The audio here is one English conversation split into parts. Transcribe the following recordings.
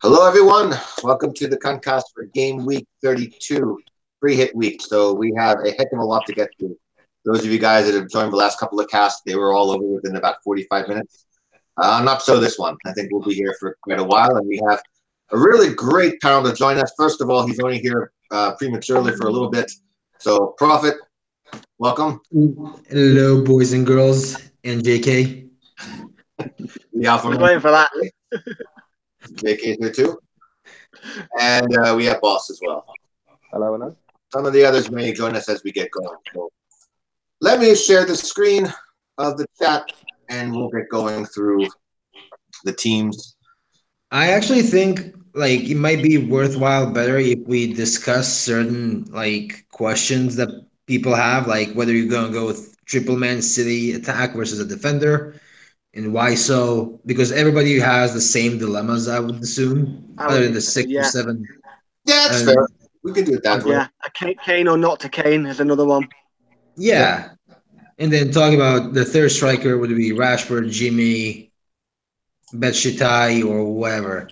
Hello, everyone. Welcome to the Contcast for Game Week 32, free-hit week. So we have a heck of a lot to get to. Those of you guys that have joined the last couple of casts, they were all over within about 45 minutes. Not so this one. I think we'll be here for quite a while, and we have a really great panel to join us. First of all, he's only here prematurely for a little bit. So, Prophet, welcome. Hello, boys and girls, and JK. The Alpha I was waiting for that. JK here too. And we have Boss as well. Hello, hello. Some of the others may join us as we get going. So let me share the screen of the chat, and we'll get going through the teams. I actually think it might be worthwhile better if we discuss certain questions that people have, like whether you're gonna go with triple Man City attack versus a defender, and why so. Because everybody has the same dilemmas, I would assume, other than the six or yeah. seven. Yeah, that's fair. We can do it that way. Yeah, a Kane or not to Kane is another one. Yeah. And then talking about the third striker would be Rashford, Jimmy, Betshitai, or whatever.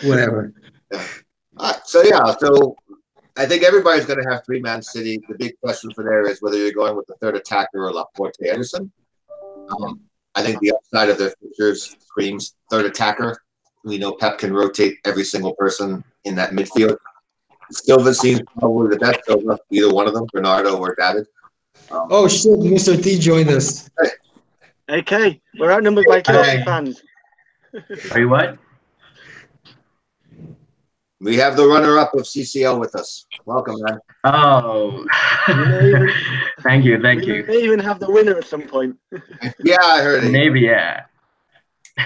Whatever. So I think everybody's going to have three-man City. The big question for there is whether you're going with the third attacker or Laporte Ederson. I think the upside of their features screams third attacker. We know Pep can rotate every single person in that midfield. Silva seems probably the best. Silva, either one of them, Bernardo or David. Oh shit, Mr. T joined us. Okay, we're outnumbered by Chelsea fans. Are you what? We have the runner-up of CCL with us. Welcome, man. Oh, thank you. We may even have the winner at some point. Yeah, I heard it. Maybe, yeah.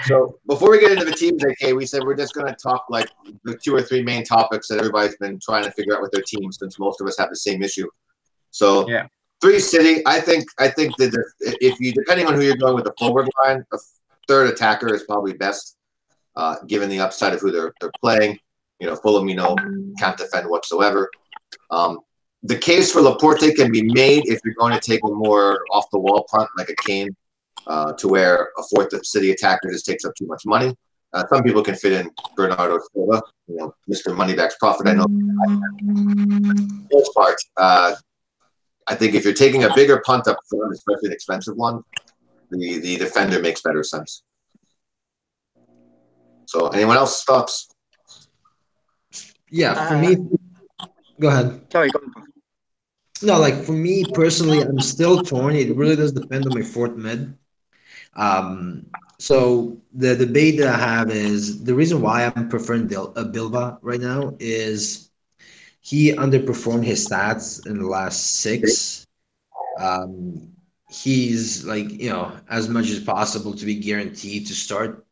So before we get into the teams, AK, we said we're just going to talk like the two or three main topics that everybody's been trying to figure out with their teams, since most of us have the same issue. So yeah. Three City, I think that if you, depending on who you're going with the forward line, a third attacker is probably best, given the upside of who they're playing. You know, Fulham, can't defend whatsoever. The case for Laporte can be made if you're going to take a more off-the-wall punt like a Kane, to where a fourth City attacker just takes up too much money. Some people can fit in Bernardo Silva, Mr. Moneyback's Profit. I know. For the most part, I think if you're taking a bigger punt up front, especially an expensive one, the defender makes better sense. So, anyone else thoughts? Yeah, for me, go ahead. Sorry, go on. No, for me personally, I'm still torn. It really does depend on my fourth mid. So the debate that I have is the reason why I'm preferring Bilba right now is he underperformed his stats in the last six. He's as much as possible to be guaranteed to start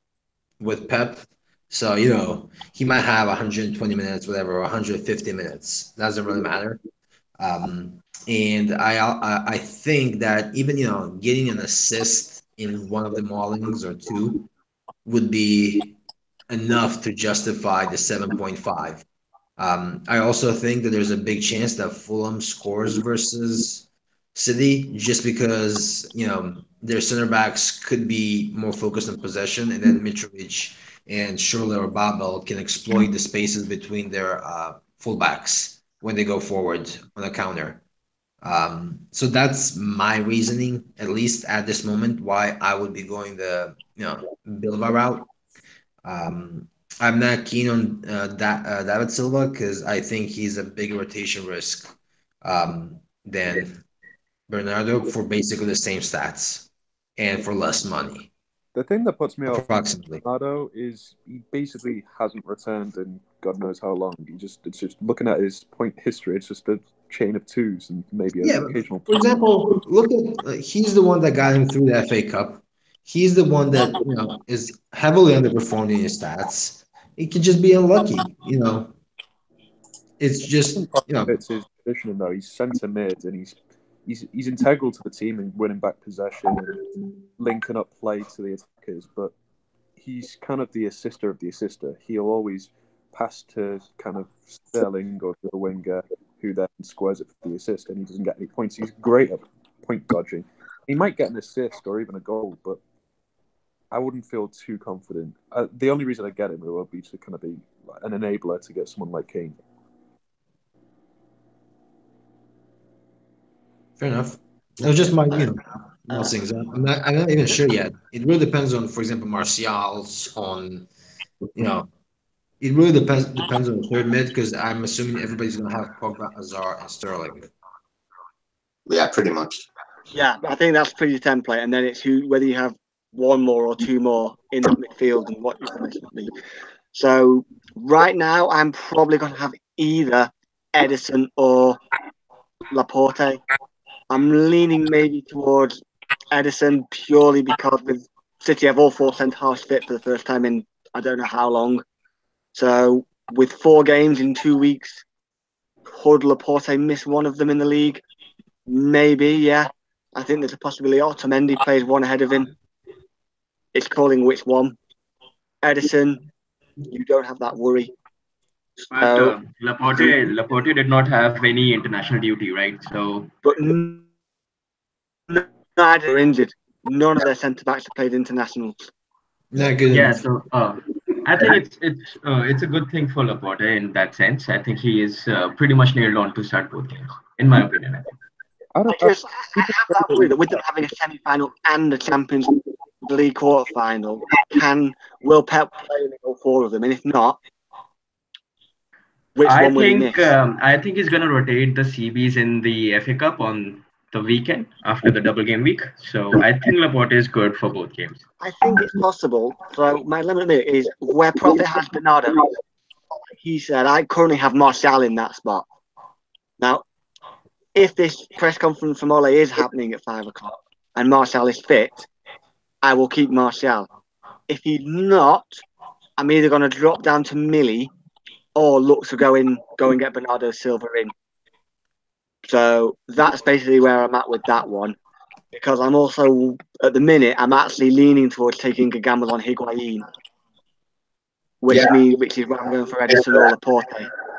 with Pep. So, he might have 120 minutes, whatever, or 150 minutes. Doesn't really matter. And I think that even, getting an assist in one of the maulings or two would be enough to justify the 7.5. I also think that there's a big chance that Fulham scores versus City just because, their center backs could be more focused on possession, and then Mitrovic and Schürrle or Babel can exploit the spaces between their fullbacks when they go forward on a counter. So that's my reasoning, at least at this moment, why I would be going the Bilba route. I'm not keen on David Silva because I think he's a big rotation risk than Bernardo for basically the same stats and for less money. The thing that puts me off Approximately. Bernardo is he basically hasn't returned in God knows how long. It's just looking at his point history. It's just a chain of twos and maybe an occasional. For example, look at he's the one that got him through the FA Cup. He's the one that is heavily underperformed in his stats. He could just be unlucky. It's just It's his positioning though. He's centre mid and he's integral to the team in winning back possession and linking up play to the attackers. But he's kind of the assister of the assister. He'll always pass to kind of Sterling or to the winger, who then squares it for the assist, and he doesn't get any points. He's great at point dodging. He might get an assist or even a goal, but I wouldn't feel too confident. The only reason I get him would be to kind of be an enabler to get someone like Kane. Fair enough. It was just my, most things. I'm not even sure yet. It really depends on, for example, Martial's on, it really depends on the third mid because I'm assuming everybody's gonna have Pogba, Hazard, and Sterling. Yeah, pretty much. Yeah, I think that's pretty template, and then it's whether you have one more or two more in that midfield and what you're going to be. So right now, I'm probably going to have either Edison or Laporte. I'm leaning maybe towards Edison purely because with City have all 4 centre-halves fit for the first time in I don't know how long. So with 4 games in 2 weeks, could Laporte miss one of them in the league? Maybe, yeah. I think there's a possibility Otamendi plays one ahead of him. It's calling which one. Edison, you don't have that worry. But Laporte did not have any international duty, right? So, but neither are injured. None of their centre backs have played internationals. Not good yeah. enough. So, I think it's a good thing for Laporte in that sense. I think he is pretty much nailed on to start both games, in my opinion. I think. I have that worry that with them having a semi-final and a Champions League quarter-final, will Pep play in all 4 of them? And if not, which one will he miss? I think he's going to rotate the CBs in the FA Cup on the weekend after the double game week. So I think Laporte is good for both games. I think it's possible. So my limit is where Prophet has Bernardo. He said, I currently have Martial in that spot. Now, if this press conference from Ole is happening at 5 o'clock and Martial is fit, I will keep Martial. If he's not, I'm either going to drop down to Millie or look to go and get Bernardo Silva in. So that's basically where I'm at with that one. Because I'm also, at the minute, I'm actually leaning towards taking a gamble on Higuain. Which is why I'm going for Edison or Laporte.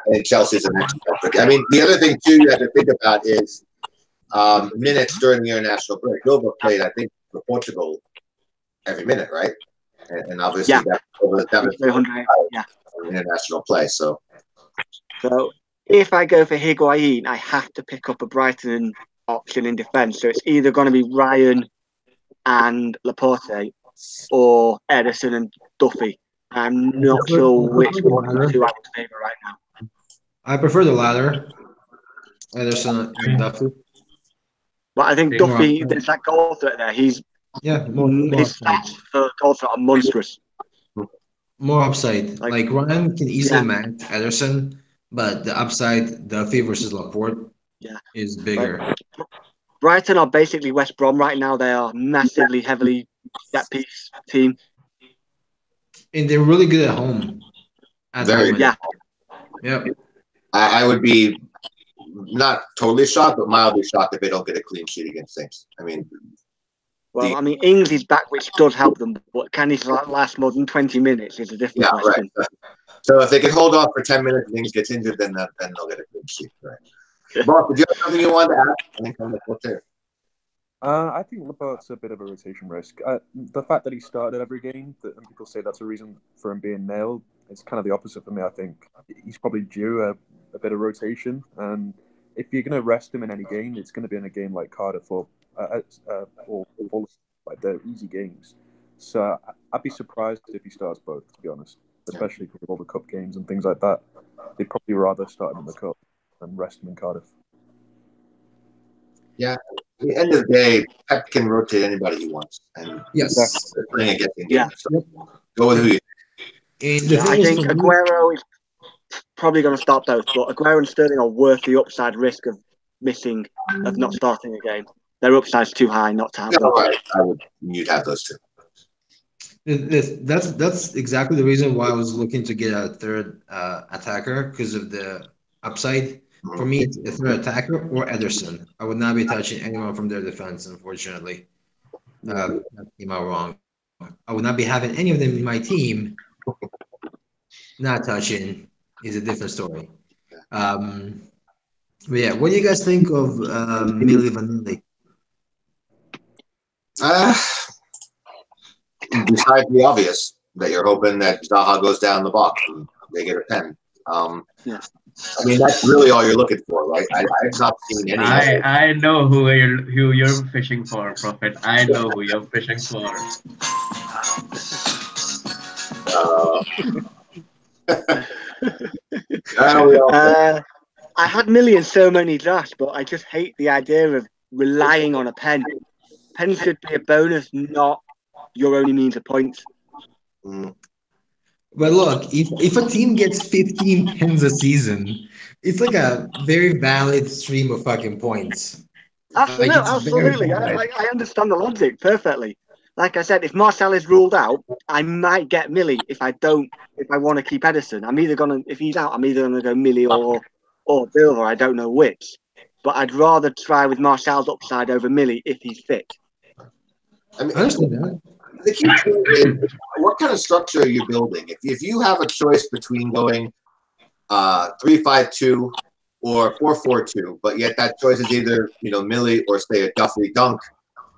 I think Chelsea's an excellent. I mean, the other thing, too, you have to think about is minutes during the international break. Silva played, I think, for Portugal every minute, right? And obviously that was international play. So if I go for Higuain, I have to pick up a Brighton option in defence. So it's either going to be Ryan and Laporte or Edison and Duffy. I'm not sure which one of the two I would favour right now. I prefer the latter, Edison and Duffy. But I think Duffy, there's that goal threat there. His stats for goal threat are monstrous. More upside. Like Ryan can easily match Ederson, but the upside, Duffy versus Laporte, is bigger. Right. Brighton are basically West Brom right now. They are massively, heavily set piece team. And they're really good at home. Yep. I would be not totally shocked, but mildly shocked if they don't get a clean sheet against Saints. I mean, Ings is back, which does help them, but can he last more than 20 minutes is a different question. Right. So if they can hold off for 10 minutes and Ings gets injured, then they'll get a clean sheet. Right. Bob, did you have something you wanted to add? I think I'm there. I think Laporte's a bit of a rotation risk. The fact that he started every game, and people say that's a reason for him being nailed, it's kind of the opposite for me, I think. He's probably due a bit of rotation, and if you're going to rest him in any game, it's going to be in a game like Cardiff or Fulham, like they're easy games. So I'd be surprised if he starts both, to be honest, especially with all the cup games and things like that. They'd probably rather start him in the cup and rest him in Cardiff. Yeah. At the end of the day, Pep can rotate anybody he wants. And playing against the game. So go with who you I think Aguero is probably going to start both, but Aguero and Sterling are worth the upside risk of not starting a game. Their upside's too high not to have them. Right. You'd have those two. That's exactly the reason why I was looking to get a third attacker, because of the upside. For me, it's a third attacker or Ederson. I would not be touching anyone from their defense, unfortunately. That came out wrong. I would not be having any of them in my team. Not touching is a different story. But yeah, what do you guys think of Milli Vanilli? besides the obvious, that you're hoping that Zaha goes down the box and they get a pen. Yeah. I mean, that's really all you're looking for, right? I've not seen any other. I know who you're fishing for, Prophet. I know who you're fishing for. I had Millie in so many drafts, but I just hate the idea of relying on a pen. Pen should be a bonus, not your only means of points. Mm. But look, if a team gets 15 pins a season, it's like a very valid stream of fucking points. Like, it's Absolutely. I understand the logic perfectly. Like I said, if Marcel is ruled out, I might get Millie if I want to keep Edison. If he's out, I'm either gonna go Millie or Bill, or I don't know which. But I'd rather try with Marcel's upside over Millie if he's fit. I mean, I understand that. the key thing is, what kind of structure are you building? If you have a choice between going 3-5-2 or 4-4-2, but yet that choice is either Millie or say a Duffy Dunk,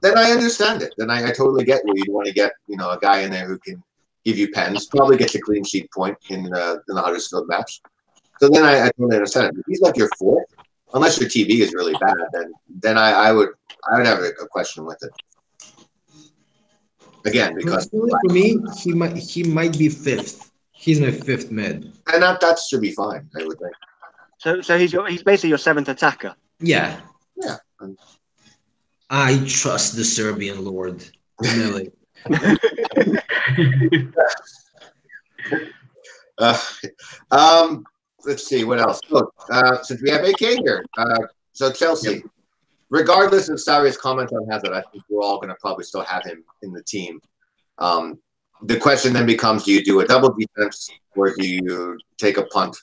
then I understand it. Then I totally get where you'd want to get a guy in there who can give you pens, probably get you clean sheet point in the Huddersfield match. So then I totally understand it. If he's like your fourth, unless your TV is really bad, then I would have a question with it. Again, because for me, he might be fifth. He's my fifth mid, and that should be fine, I would think. So he's basically your seventh attacker. Yeah. Yeah. I trust the Serbian Lord, Millie. Let's see what else. Look, since we have AK here, so Chelsea, regardless of Sarri's comment on Hazard, I think we're all going to probably still have him in the team. The question then becomes: do you do a double defense, or do you take a punt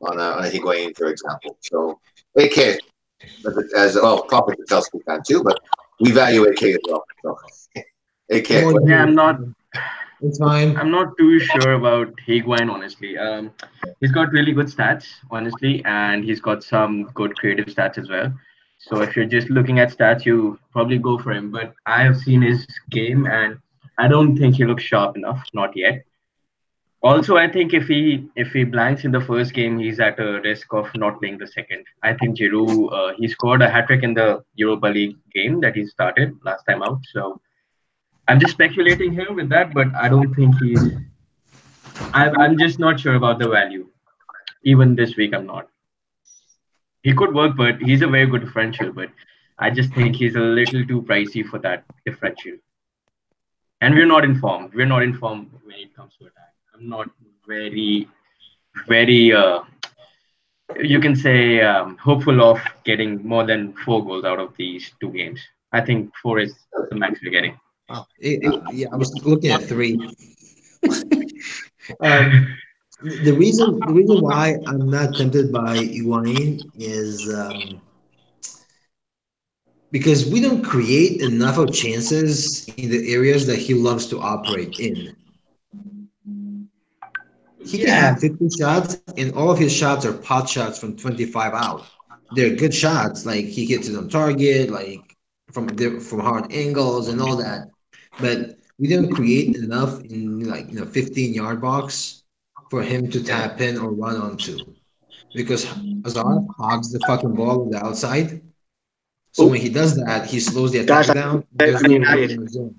on a Higuain, for example? So AK, as well, probably the Chelsea fan too, but we value AK as well. So, AK, yeah, I'm not. It's fine. I'm not too sure about Higuain, honestly. He's got really good stats, honestly, and he's got some good creative stats as well. So if you're just looking at stats, you probably go for him. But I have seen his game, and I don't think he looks sharp enough, not yet. Also, I think if he blanks in the first game, he's at a risk of not playing the second. I think Giroud, he scored a hat-trick in the Europa League game that he started last time out. So I'm just speculating here with that, but I don't think I'm just not sure about the value. Even this week, I'm not. He could work, but he's a very good differential. But I just think he's a little too pricey for that differential. And we're not informed. We're not informed when it comes to attack. I'm not very, you can say, hopeful of getting more than 4 goals out of these 2 games. I think 4 is the max we're getting. Yeah, I was looking at 3. The reason why I'm not tempted by Higuain is because we don't create enough of chances in the areas that he loves to operate in. He can have 50 shots, and all of his shots are pot shots from 25 out. They're good shots, like he hits it on target, like from hard angles and all that. But we don't create enough in 15-yard box for him to tap in or run onto, because Hazard hogs the fucking ball on the outside. So when he does that, he slows the attack down. There's no running in the zone.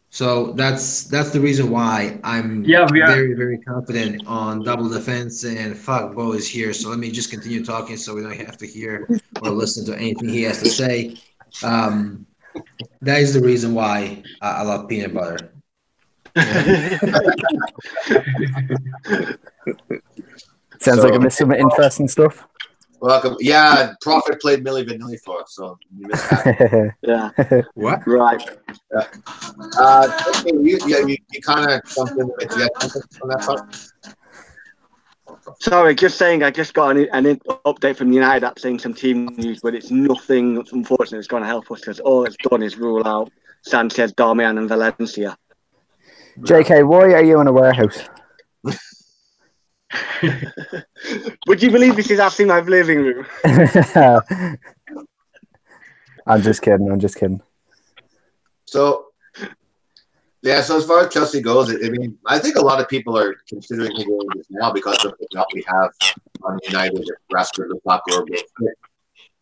So that's the reason why I'm very, very confident on double defense, and fuck, Bo is here. So let me just continue talking so we don't have to hear or listen to anything he has to say. That is the reason why I love peanut butter. Sounds like I missed some interesting stuff. Welcome. Yeah, Prophet played Milli Vanilli for us, so you missed that. Yeah. What? Right. Okay, you kind of jumped in with on that part. Sorry, just saying, I just got an update from United app saying some team news, but it's nothing, unfortunately, that's going to help us, because all it's done is rule out Sanchez, Darmian and Valencia. JK, why are you in a warehouse? Would you believe this is actually my living room? I'm just kidding. So Yeah, so as far as Chelsea goes, I mean, I think a lot of people are considering Higuain just now because of the job we have on United. If Rashford and Lukaku are both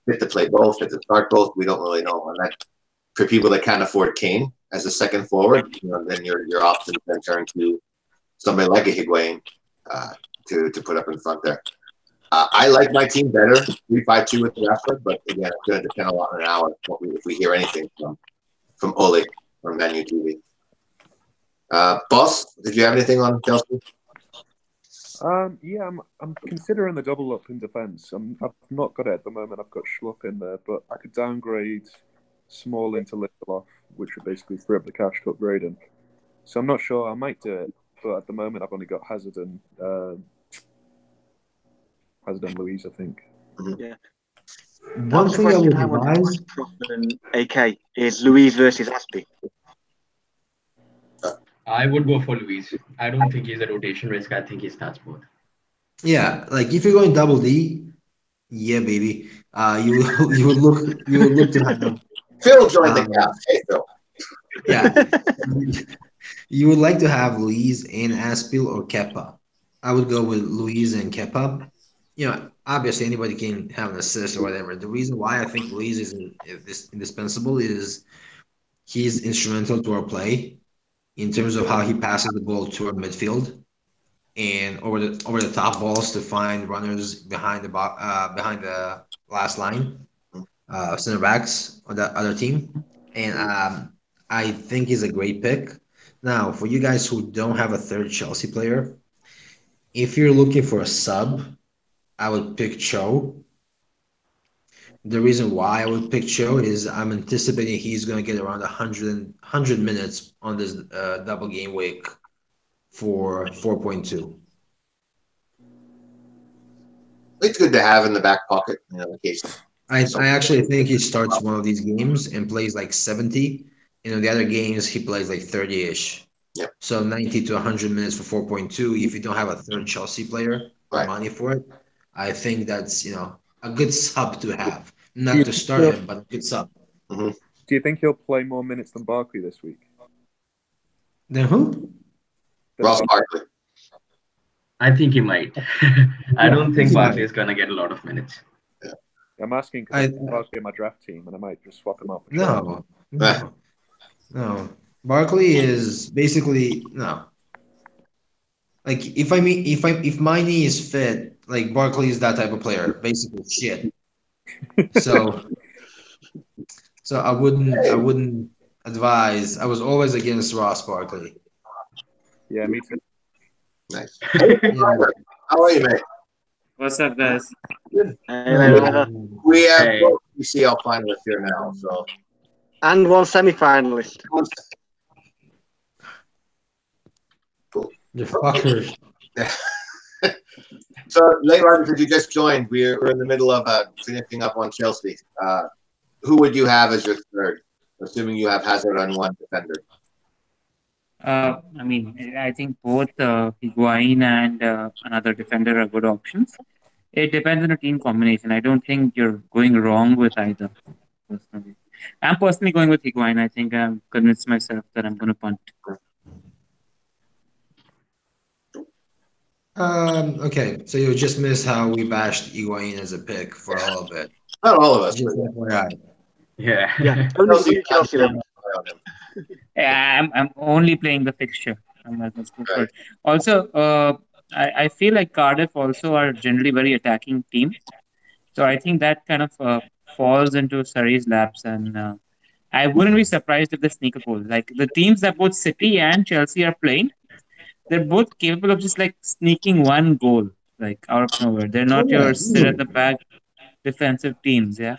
fit to play both, fit to start both, we don't really know. And that, for people that can't afford Kane as a second forward, then your options then turn to somebody like a Higuain to put up in front there. I like my team better 3-5-2 with Rashford, but again, it's going to depend a lot on an hour if we hear anything from Ole from Menu TV. Boss, did you have anything on Chelsea? Yeah, I'm considering the double up in defence. I've not got it at the moment. I've got Schlupp in there, but I could downgrade Smalling to Lindelof, which would basically free up the cash to upgrade him. So I'm not sure. I might do it, but at the moment I've only got Hazard and Louise, I think. Yeah. One thing I would advise. AK is Louise versus Aspie. I would go for Luis. I don't think he's a rotation risk. I think he starts both. Yeah, like if you're going double D, yeah, baby. You would look to have Phil joined the cast. Hey, Phil. Yeah, you would like to have Luis and Aspil or Kepa. I would go with Luis and Kepa. Obviously anybody can have an assist or whatever. The reason why I think Luis is indispensable is he's instrumental to our play in terms of how he passes the ball to our midfield and over the top balls to find runners behind the last line, center backs on the other team, and I think he's a great pick. Now, for you guys who don't have a third Chelsea player, if you're looking for a sub, I would pick Cho. The reason why I would pick Cho is I'm anticipating he's going to get around 100 minutes on this double game week for 4.2. It's good to have in the back pocket, in case. I actually think he starts one of these games and plays like 70. The other games he plays like 30-ish. Yep. So 90 to 100 minutes for 4.2. If you don't have a third Chelsea player, money for it, I think that's a good sub to have. Not to start him, but a good sub. Mm-hmm. Do you think he'll play more minutes than Barkley this week? Then who? Ross Barkley. I think he might. I don't think Barkley is going to get a lot of minutes. Yeah. I'm asking because I have Barkley in my draft team, and I might just swap him out. No. Barkley is basically no. Like if my knee is fit, like Barkley is that type of player, basically shit. So I wouldn't advise. I was always against Ross Barkley. Yeah, me too. Nice. How are you, mate? What's up, guys? We have both UCL finalists here now, so and one semi-finalist. The fuckers. So, late riders, if you just joined, we're in the middle of finishing up on Chelsea. Who would you have as your third, assuming you have Hazard on one defender? I think both Higuain and another defender are good options. It depends on the team combination. I don't think you're going wrong with either. Personally, I'm personally going with Higuain. I think I've convinced myself that I'm going to punt. Okay, so you just missed how we bashed Higuain as a pick for a little bit. Not all of us. Just FYI. Yeah. Yeah, I'm only playing the fixture. Also, I feel like Cardiff also are generally very attacking team. So I think that kind of falls into Surrey's laps, and I wouldn't be surprised if they sneak a goal. Like the teams that both City and Chelsea are playing, they're both capable of just like sneaking one goal, like out of nowhere. They're not your sit at the back defensive teams, yeah.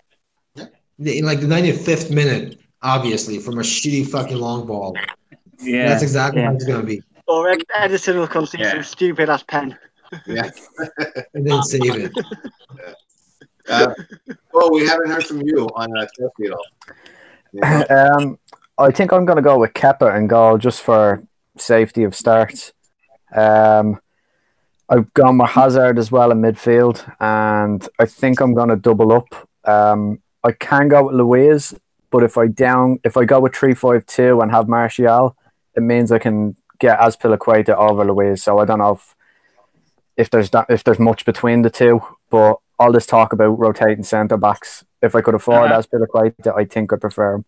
In like the 95th minute, obviously, from a shitty fucking long ball. Yeah, that's exactly how it's gonna be. Or Edison will concede some stupid ass pen. Yeah, and then save it. Well, we haven't heard from you on Chelsea at all. I think I'm going to go with Kepa and goal just for safety of starts. I've gone with Hazard as well in midfield, and I think I'm going to double up. I can go with Luiz, but if I go with 3-5-2 and have Martial, it means I can get Azpilicueta over Luiz. So I don't know if there's much between the two, but all this talk about rotating centre backs, if I could afford Azpilicueta, I think I'd prefer him.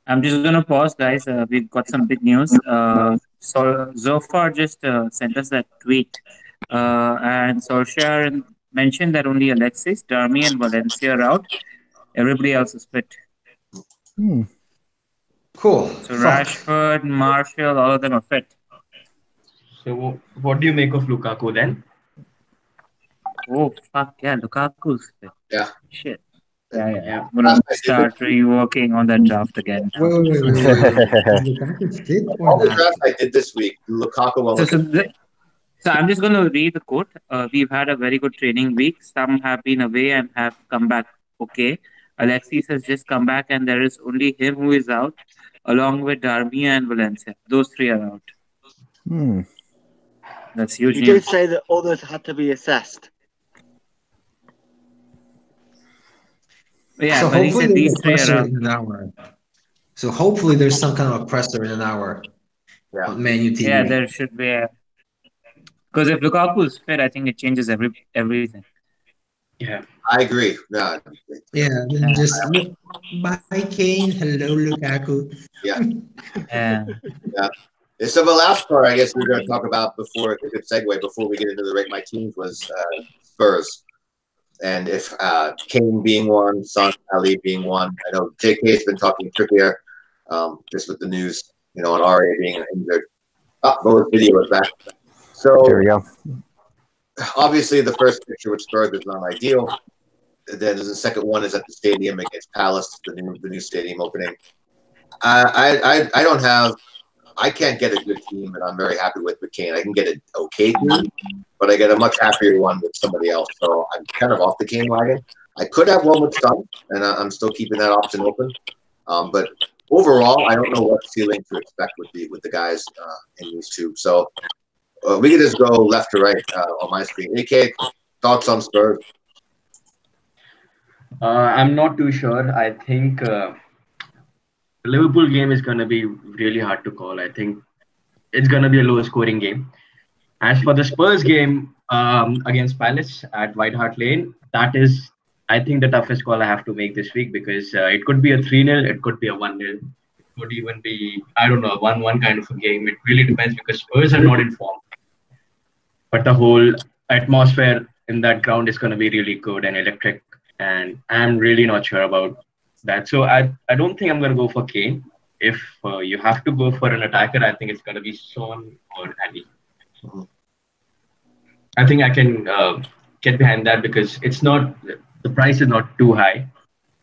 I'm just gonna pause, guys. We've got some big news. So Zofar just sent us that tweet, and Solskjaer mentioned that only Alexis, Darmy, and Valencia are out. Everybody else is fit. Cool. So Fuck. Rashford, Martial, all of them are fit. So what do you make of Lukaku then? Oh fuck yeah, Lukaku's fit. Yeah. Shit. Yeah. Yeah. I'm gonna start reworking on that draft again. Wait. Lukaku fit or All the not? drafts I did this week, Lukaku So I'm just going to read the quote. We've had a very good training week. Some have been away and have come back okay. Alexis has just come back, and there is only him who is out, along with Darby and Valencia. Those three are out. That's huge You news. did say that others had to be assessed. Yeah, So but he hopefully said there's these a three are presser out. in an hour. So hopefully there's some kind of a presser in an hour on Man U TV. Yeah, there should be. Because if Lukaku is fit, I think it changes everything. Yeah. I agree. No. Yeah, then just look. Bye, Kane. Hello, Lukaku. Yeah. Yeah. So the last part, I guess we're going to talk about before, a good segue before we get into the rate my teams was Spurs. And if Kane being one, Son, Ali being one. I know JK has been talking Trippier, just with the news, on RA being injured. Both video is back. So Here we go. Obviously, the first picture with Spurs is not ideal. Then the second one is at the stadium against Palace, the new stadium opening. I can't get a good team, and I'm very happy with Kane. I can get an okay team, but I get a much happier one with somebody else. So I'm kind of off the Kane wagon. I could have one with Son, and I'm still keeping that option open. But overall, I don't know what ceiling to expect with the guys in these two. So we can just go left to right on my screen. AK, thoughts on Spurs? I'm not too sure. I think the Liverpool game is going to be really hard to call. I think it's going to be a low scoring game. As for the Spurs game against Palace at White Hart Lane, that is, I think, the toughest call I have to make this week because it could be a 3-0, it could be a 1-0. It could even be, I don't know, a 1-1 kind of a game. It really depends because Spurs are not in form. But the whole atmosphere in that ground is going to be really good and electric. And I'm really not sure about that. So I don't think I'm going to go for Kane. If you have to go for an attacker, I think it's going to be Son or Ali. I think I can get behind that because the price is not too high.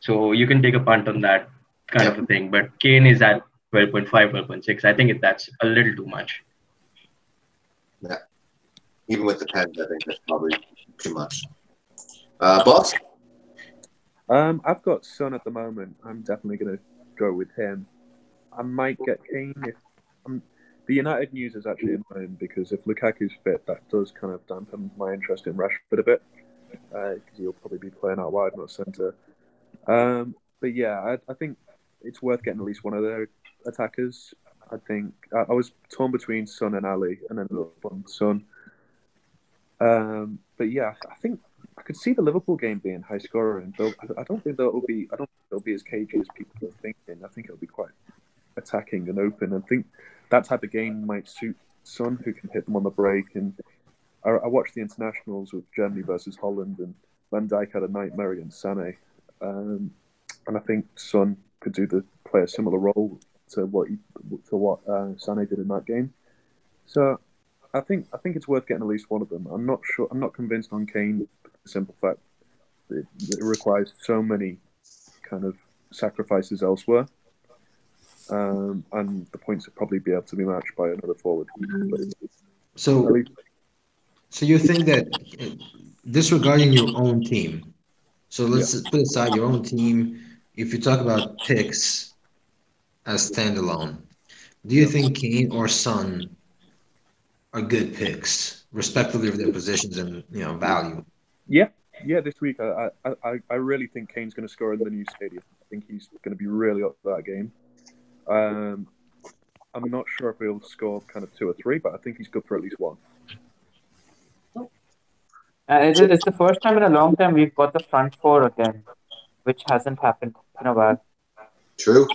So you can take a punt on that kind of a thing. But Kane is at 12.5, 12.6. I think that's a little too much. Yeah. Even with the pens, I think that's probably too much. Boss? I've got Son at the moment. I'm definitely going to go with him. I might get Kane if the United news is actually annoying because if Lukaku's fit, that does kind of dampen my interest in Rashford a bit because he'll probably be playing out wide, not centre. But yeah, I think it's worth getting at least one of their attackers. I think I was torn between Son and Ali, and ended up on Son. But yeah, I think I could see the Liverpool game being high scoring. Though I don't think it'll be as cagey as people are thinking. I think it'll be quite attacking and open. I think that type of game might suit Son, who can hit them on the break. And I watched the internationals with Germany versus Holland, and Van Dijk had a nightmare against Sané. And I think Son could play a similar role to what Sané did in that game. So I think it's worth getting at least one of them. I'm not sure. I'm not convinced on Kane. For the simple fact that it requires so many kind of sacrifices elsewhere, and the points would probably be able to be matched by another forward. So you think that disregarding your own team, so let's put aside your own team. If you talk about picks as standalone, do you think Kane or Son are good picks, respectively of their positions and value? Yeah. This week, I really think Kane's going to score in the new stadium. I think he's going to be really up for that game. I'm not sure if he'll score kind of 2 or 3, but I think he's good for at least 1. It's the first time in a long time we've got the front four again, which hasn't happened in a while. True.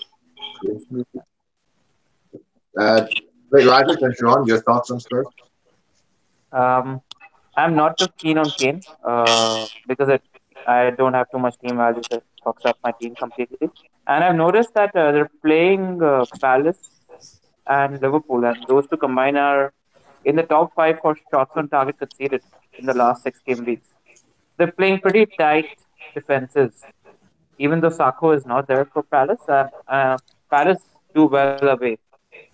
Wait, Roger, since you're on, your thoughts on Spurs? I'm not too keen on Kane because I don't have too much team value, so it fucks up my team completely. And I've noticed that they're playing Palace and Liverpool, and those two combined are in the top 5 for shots on target conceded in the last 6 game weeks. They're playing pretty tight defenses, even though Sako is not there for Palace. Palace do well away,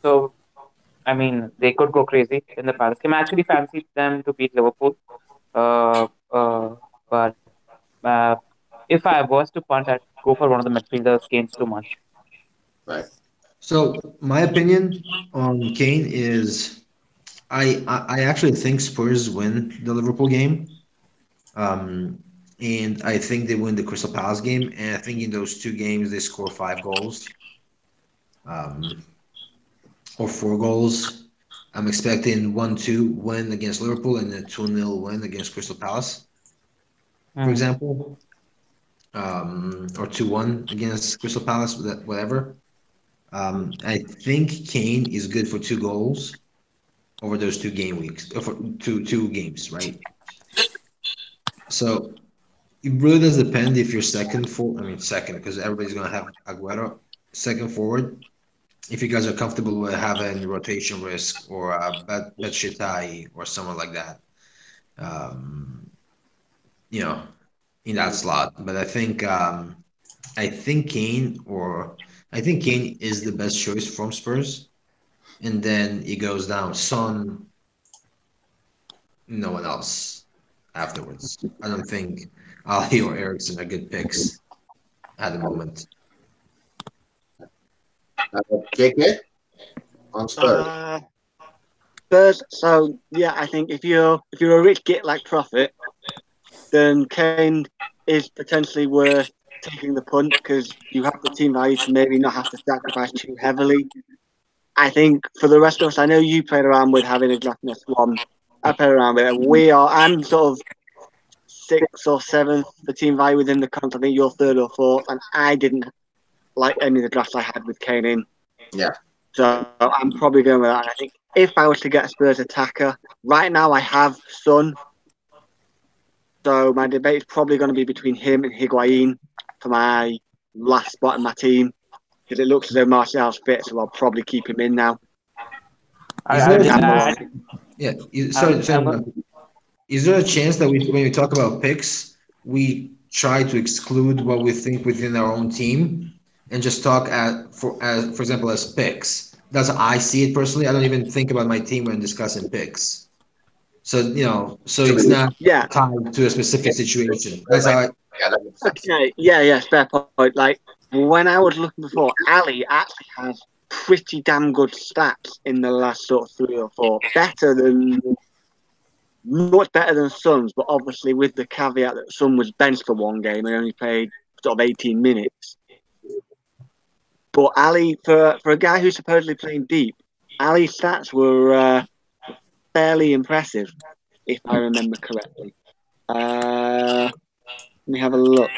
so I mean they could go crazy in the Palace game. I actually fancied them to beat Liverpool, but uh, if I was to punt, I'd go for one of the midfielders. Kane's too much. Right. So my opinion on Kane is I actually think Spurs win the Liverpool game. And I think they win the Crystal Palace game. And I think in those 2 games they score 5 goals. Or 4 goals. I'm expecting 1-2 win against Liverpool and a 2-0 win against Crystal Palace, for example. Or 2-1 against Crystal Palace, whatever. I think Kane is good for 2 goals over those 2 game weeks, for two games, right? So it really does depend if you're second, because everybody's gonna have Aguero second forward. If you guys are comfortable with having rotation risk or Batshuayi or someone like that, in that slot. But I think Kane is the best choice from Spurs, and then it goes down Son, no one else afterwards. I don't think Ali or Ericsson are good picks at the moment. JK on Spurs. Spurs. So yeah, I think if you're a rich git like Prophet, then Kane is potentially worth taking the punt because you have the team value to maybe not have to sacrifice too heavily. I think for the rest of us, I know you played around with having a Glassness one. I played around with it. I'm sort of 6th or 7th the team value within the count. I think you're 3rd or 4th, and I didn't like any of the drafts I had with Kane in. Yeah. So I'm probably going with that. And I think if I was to get a Spurs attacker, right now I have Son. So my debate is probably going to be between him and Higuain for my last spot in my team. Because it looks as though Martial's fit, so I'll probably keep him in now. Is there a chance that when we talk about picks, we try to exclude what we think within our own team and just talk for example, as picks? That's how I see it personally. I don't even think about my team when discussing picks. So it's not tied to a specific situation. That's how I. Okay, fair point. Like when I was looking before, Ali actually has pretty damn good stats in the last sort of 3 or 4. Much better than Son's, but obviously with the caveat that Son was benched for 1 game and only played sort of 18 minutes. But Ali, for a guy who's supposedly playing deep, Ali's stats were fairly impressive, if I remember correctly. Let me have a look.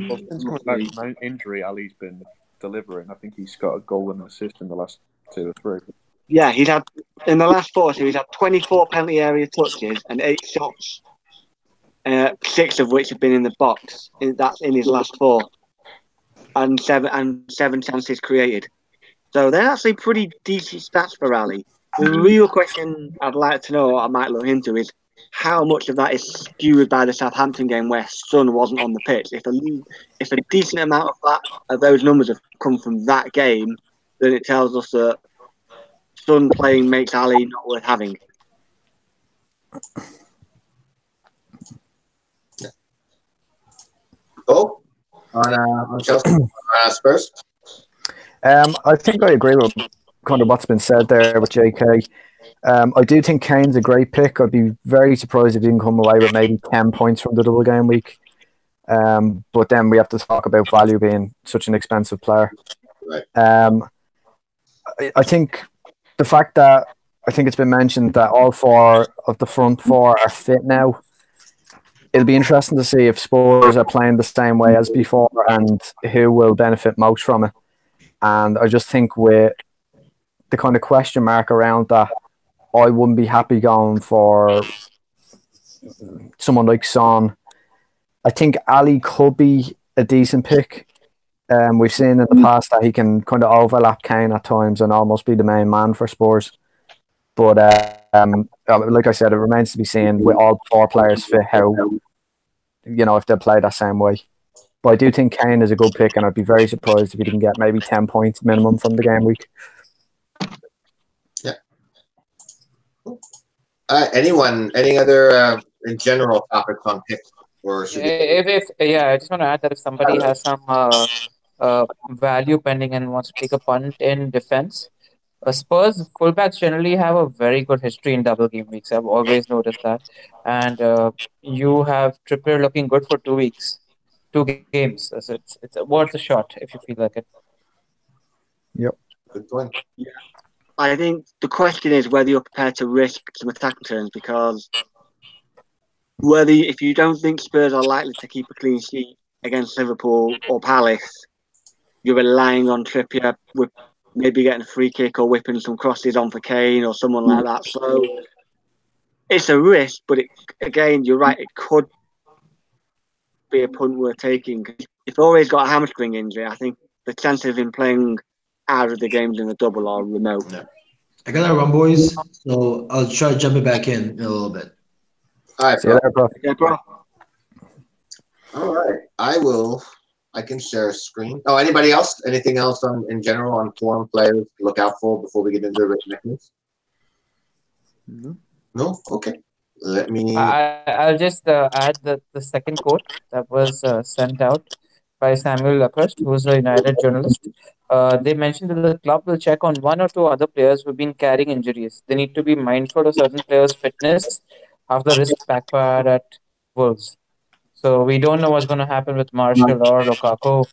Well, since coming back from injury, Ali's been delivering. I think he's got a goal and an assist in the last 2 or 3. Yeah, he's had in the last 4, so he's had 24 penalty area touches and 8 shots, 6 of which have been in the box. That's in his last 4, and 7 chances created. So they're actually pretty decent stats for Ali. The real question I'd like to know, I might look into, is how much of that is skewed by the Southampton game where Son wasn't on the pitch. If a decent amount of those numbers have come from that game, then it tells us that Son playing makes Ali not worth having. Oh, on Chelsea, Spurs. I think I agree with kind of what's been said there with JK. I do think Kane's a great pick. I'd be very surprised if he didn't come away with maybe 10 points from the double game week. But then we have to talk about value being such an expensive player. Right. I think the fact that I think it's been mentioned that all 4 of the front 4 are fit now. It'll be interesting to see if Spurs are playing the same way as before and who will benefit most from it. And I just think with the kind of question mark around that, I wouldn't be happy going for someone like Son. I think Ali could be a decent pick. We've seen in the past that he can kind of overlap Kane at times and almost be the main man for Spurs. But like I said, it remains to be seen with all 4 players fit how, if they play that same way. But I do think Kane is a good pick, and I'd be very surprised if he didn't get maybe 10 points minimum from the game week. Yeah. Any other in general topics on picks? Or should I just want to add that if somebody has some value pending and wants to take a punt in defense, Spurs fullbacks generally have a very good history in double game weeks. I've always noticed that. And you have Trippier looking good for 2 weeks, 2 games. So it's worth a shot if you feel like it. Yep. Good point. Yeah. I think the question is whether you're prepared to risk some attack returns, because if you don't think Spurs are likely to keep a clean sheet against Liverpool or Palace, you're relying on Trippier with maybe getting a free kick or whipping some crosses on for Kane or someone like that. So it's a risk, but again, you're right, it could be a punt worth taking. If Aurier's got a hamstring injury, I think the chances of him playing out of the games in the double are remote. Yeah. I gotta run, boys. So I'll try jumping back in a little bit. All right, See you there, bro. Yeah, bro. All right. I can share a screen. Oh, anybody else? Anything else in general on forum players to look out for before we get into the written mechanisms? No? Okay. Let me... I'll just add the second quote that was sent out by Samuel Luckhurst, who's a United journalist. They mentioned that the club will check on 1 or 2 other players who've been carrying injuries. They need to be mindful of certain players' fitness, have the risk backfired at Wolves. So we don't know what's going to happen with Martial or Lukaku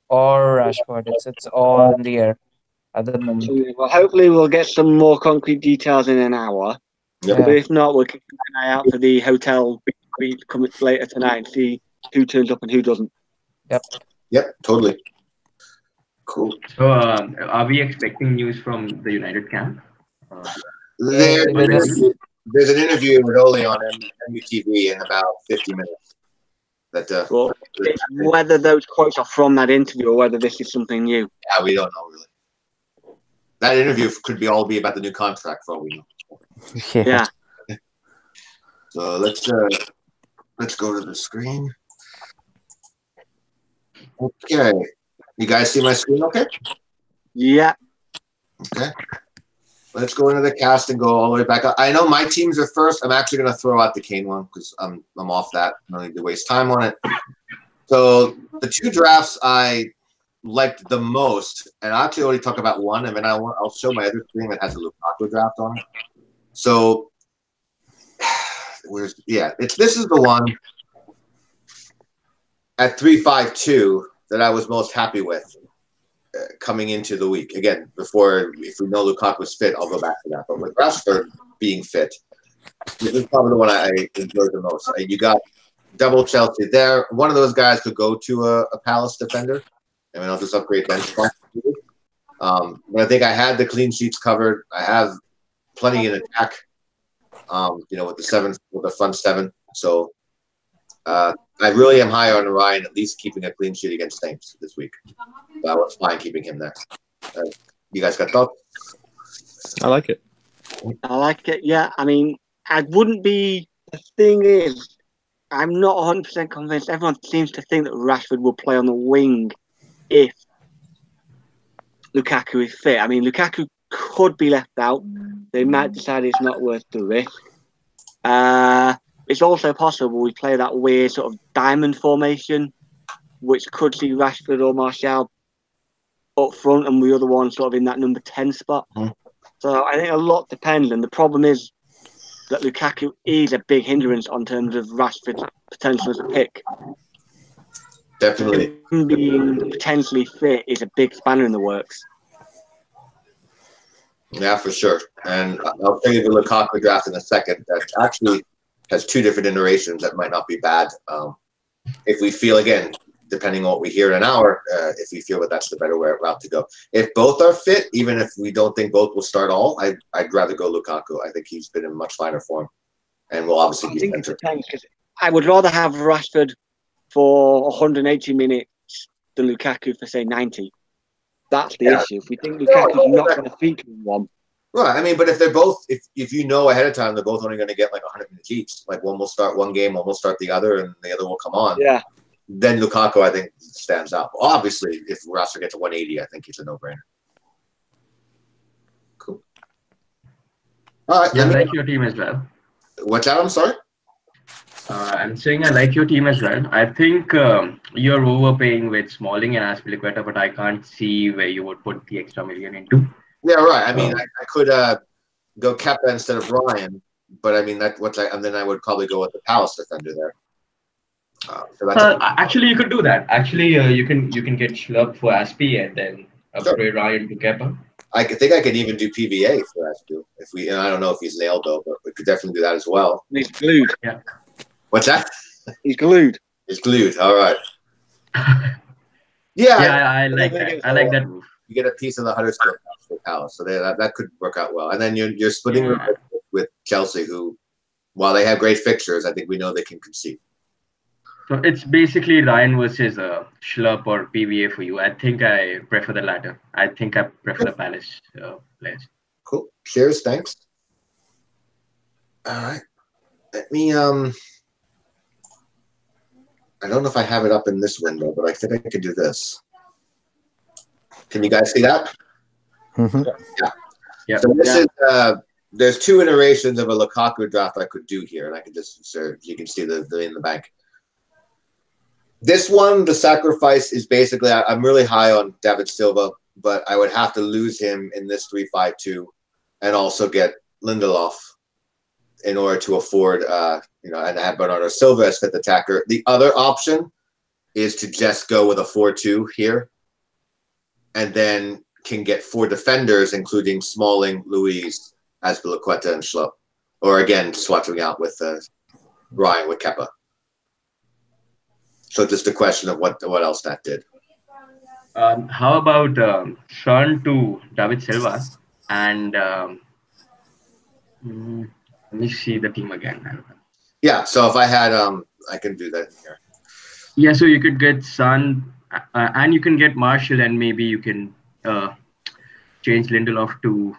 or Rashford. It's all in the air at the moment. Well, hopefully we'll get some more concrete details in an hour. Yep. But if not, we'll keep an eye out for the hotel coming later tonight and see who turns up and who doesn't. Yep, totally. Cool. So, are we expecting news from the United camp? There's an interview with Ole on MUTV in about 50 minutes. Well, it's whether those quotes are from that interview or whether this is something new. Yeah, we don't know really. That interview could all be about the new contract for all we know. Yeah. So let's go to the screen. Okay. You guys see my screen okay? Yeah. Okay. Let's go into the cast and go all the way back up. I know my teams are first. I'm actually going to throw out the Kane one because I'm off that. I don't need to waste time on it. So the 2 drafts I liked the most, and I'll actually only talk about one, and then I'll show my other screen that has a Lukaku draft on it. So this is the one at 352 that I was most happy with. Coming into the week again, if we know Lukaku was fit, I'll go back to that. But with Rashford being fit, this is probably the one I enjoyed the most. You got double Chelsea there. One of those guys could go to a Palace defender, and I'll just upgrade bench spot. But I think I had the clean sheets covered. I have plenty in attack. With the front 7. So I really am high on Ryan, at least keeping a clean sheet against Saints this week. So I was fine keeping him there. You guys got thoughts? I like it. I like it, yeah. I mean, I wouldn't be... The thing is, I'm not 100% convinced. Everyone seems to think that Rashford will play on the wing if Lukaku is fit. I mean, Lukaku could be left out. They might decide it's not worth the risk. It's also possible we play that weird sort of diamond formation, which could see Rashford or Martial up front and the other one sort of in that number 10 spot. So I think a lot depends, and the problem is that Lukaku is a big hindrance on terms of Rashford's potential as a pick. Definitely. Him being potentially fit is a big spanner in the works. Yeah, for sure. And I'll tell you the Lukaku draft in a second. That actually has two different iterations that might not be bad. If we feel, again, depending on what we hear in an hour, if we feel that that's the better route to go. If both are fit, even if we don't think both will start all, I'd rather go Lukaku. I think he's been in much finer form and will obviously be center. Because I would rather have Rashford for 180 minutes than Lukaku for, say, 90. That's the issue. If we think Lukaku's not going to feature in one. Right. I mean, but if they're both, if you know ahead of time they're both only going to get like 100 minutes each, like one will start one game, one will start the other, and the other will come on. Yeah. Then Lukaku, I think, stands out. Obviously, if Rashford gets to 180, I think he's a no-brainer. Cool. All right. Yeah, I like your team as well. What's that? I'm sorry? I'm saying I like your team as well. I think you're overpaying with Smalling and Azpilicueta, but I can't see where you would put the extra million into. Yeah, right. I mean, I could go Kepa instead of Ryan, but I mean, and then I would probably go with the Palace defender there. Actually, you could do that. Actually, you can get Schlupp for Aspi and then upgrade Ryan to Kepa. I think I could even do PVA for Aspi if we. And I don't know if he's nailed though, but we could definitely do that as well. He's glued. Yeah. What's that? He's glued. He's glued. All right. Yeah, I like that. I like that move. You get a piece of the Huddersfield Palace, so that could work out well. And then you're splitting with Chelsea, who, while they have great fixtures, I think we know they can concede. So it's basically Ryan versus Schlupp or PVA for you. I think I prefer the latter. I think I prefer the Palace players. Cool. Cheers. Thanks. All right. Let me I don't know if I have it up in this window, but I think I could do this. Can you guys see that? Mm-hmm. Yeah. So this is there's two iterations of a Lukaku draft I could do here, and I could just you can see the in the bank. This one, the sacrifice is basically I'm really high on David Silva, but I would have to lose him in this 3-5-2, and also get Lindelof in order to afford and have Bernardo Silva as fifth attacker. The other option is to just go with a 4-2 here, and then can get 4 defenders, including Smalling, Luiz, Azpilicueta, and Schlupp. Or again, swapping out with Ryan with Kepa. So just a question of what else that did. How about Sean to David Silva and let me see the team again. Yeah, so if I had I can do that here. Yeah, so you could get Son and you can get Marshall, and maybe you can change Lindelof to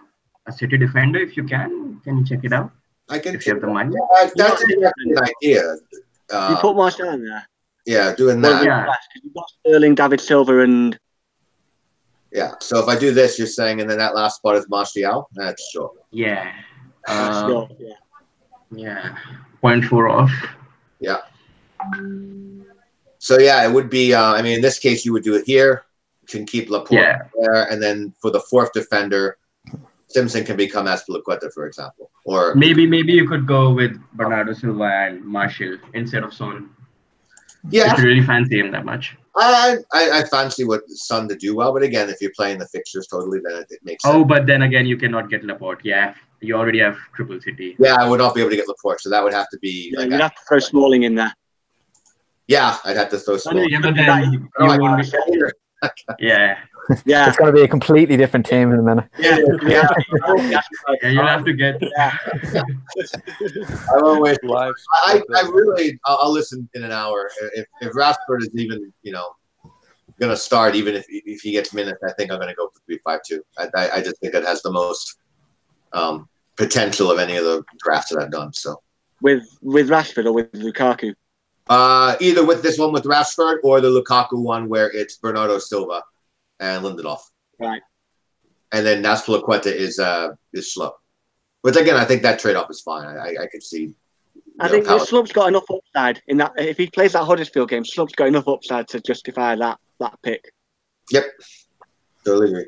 a City defender if you can. Can you check it out? I can. If you have the money. That's an idea. You put Marshall in there. Yeah, doing that. Yeah. You've got Sterling, David Silva, and yeah. So if I do this, you're saying, and then that last spot is Martial. That's sure. Yeah. yeah. Yeah. 0.4 off. Yeah. So yeah, it would be. I mean, in this case, you would do it here. You can keep Laporte there, and then for the fourth defender, Simpson can become Azpilicueta, for example. Or maybe you could go with Bernardo Silva and Marshall instead of Son. Yeah, if you really fancy him that much. I fancy what Son to do well, but again, if you're playing the fixtures totally, then it makes sense. Oh, but then again, you cannot get Laporte. Yeah, you already have Triple City. Yeah, I would not be able to get Laporte, so that would have to be. Yeah, you'd have to throw Smalling in there. Yeah, I'd have to throw Smalling. Yeah, but then you won't be. Yeah. Yeah, it's going to be a completely different team in a minute. Yeah, you'll have to get. Yeah. I won't wait. I really, I'll listen in an hour. If Rashford is even, going to start, even if he gets minutes, I think I'm going to go for 3-5-2. I just think it has the most potential of any of the drafts that I've done. So with Rashford or with Lukaku. Either with this one with Rashford or the Lukaku one where it's Bernardo Silva and Lindelof. Right. And then Azpilicueta is Schlupp. Which again, I think that trade-off is fine. I could see. I think Schlupp's got enough upside in that. If he plays that Huddersfield game, Schlupp's got enough upside to justify that pick. Yep. Totally agree.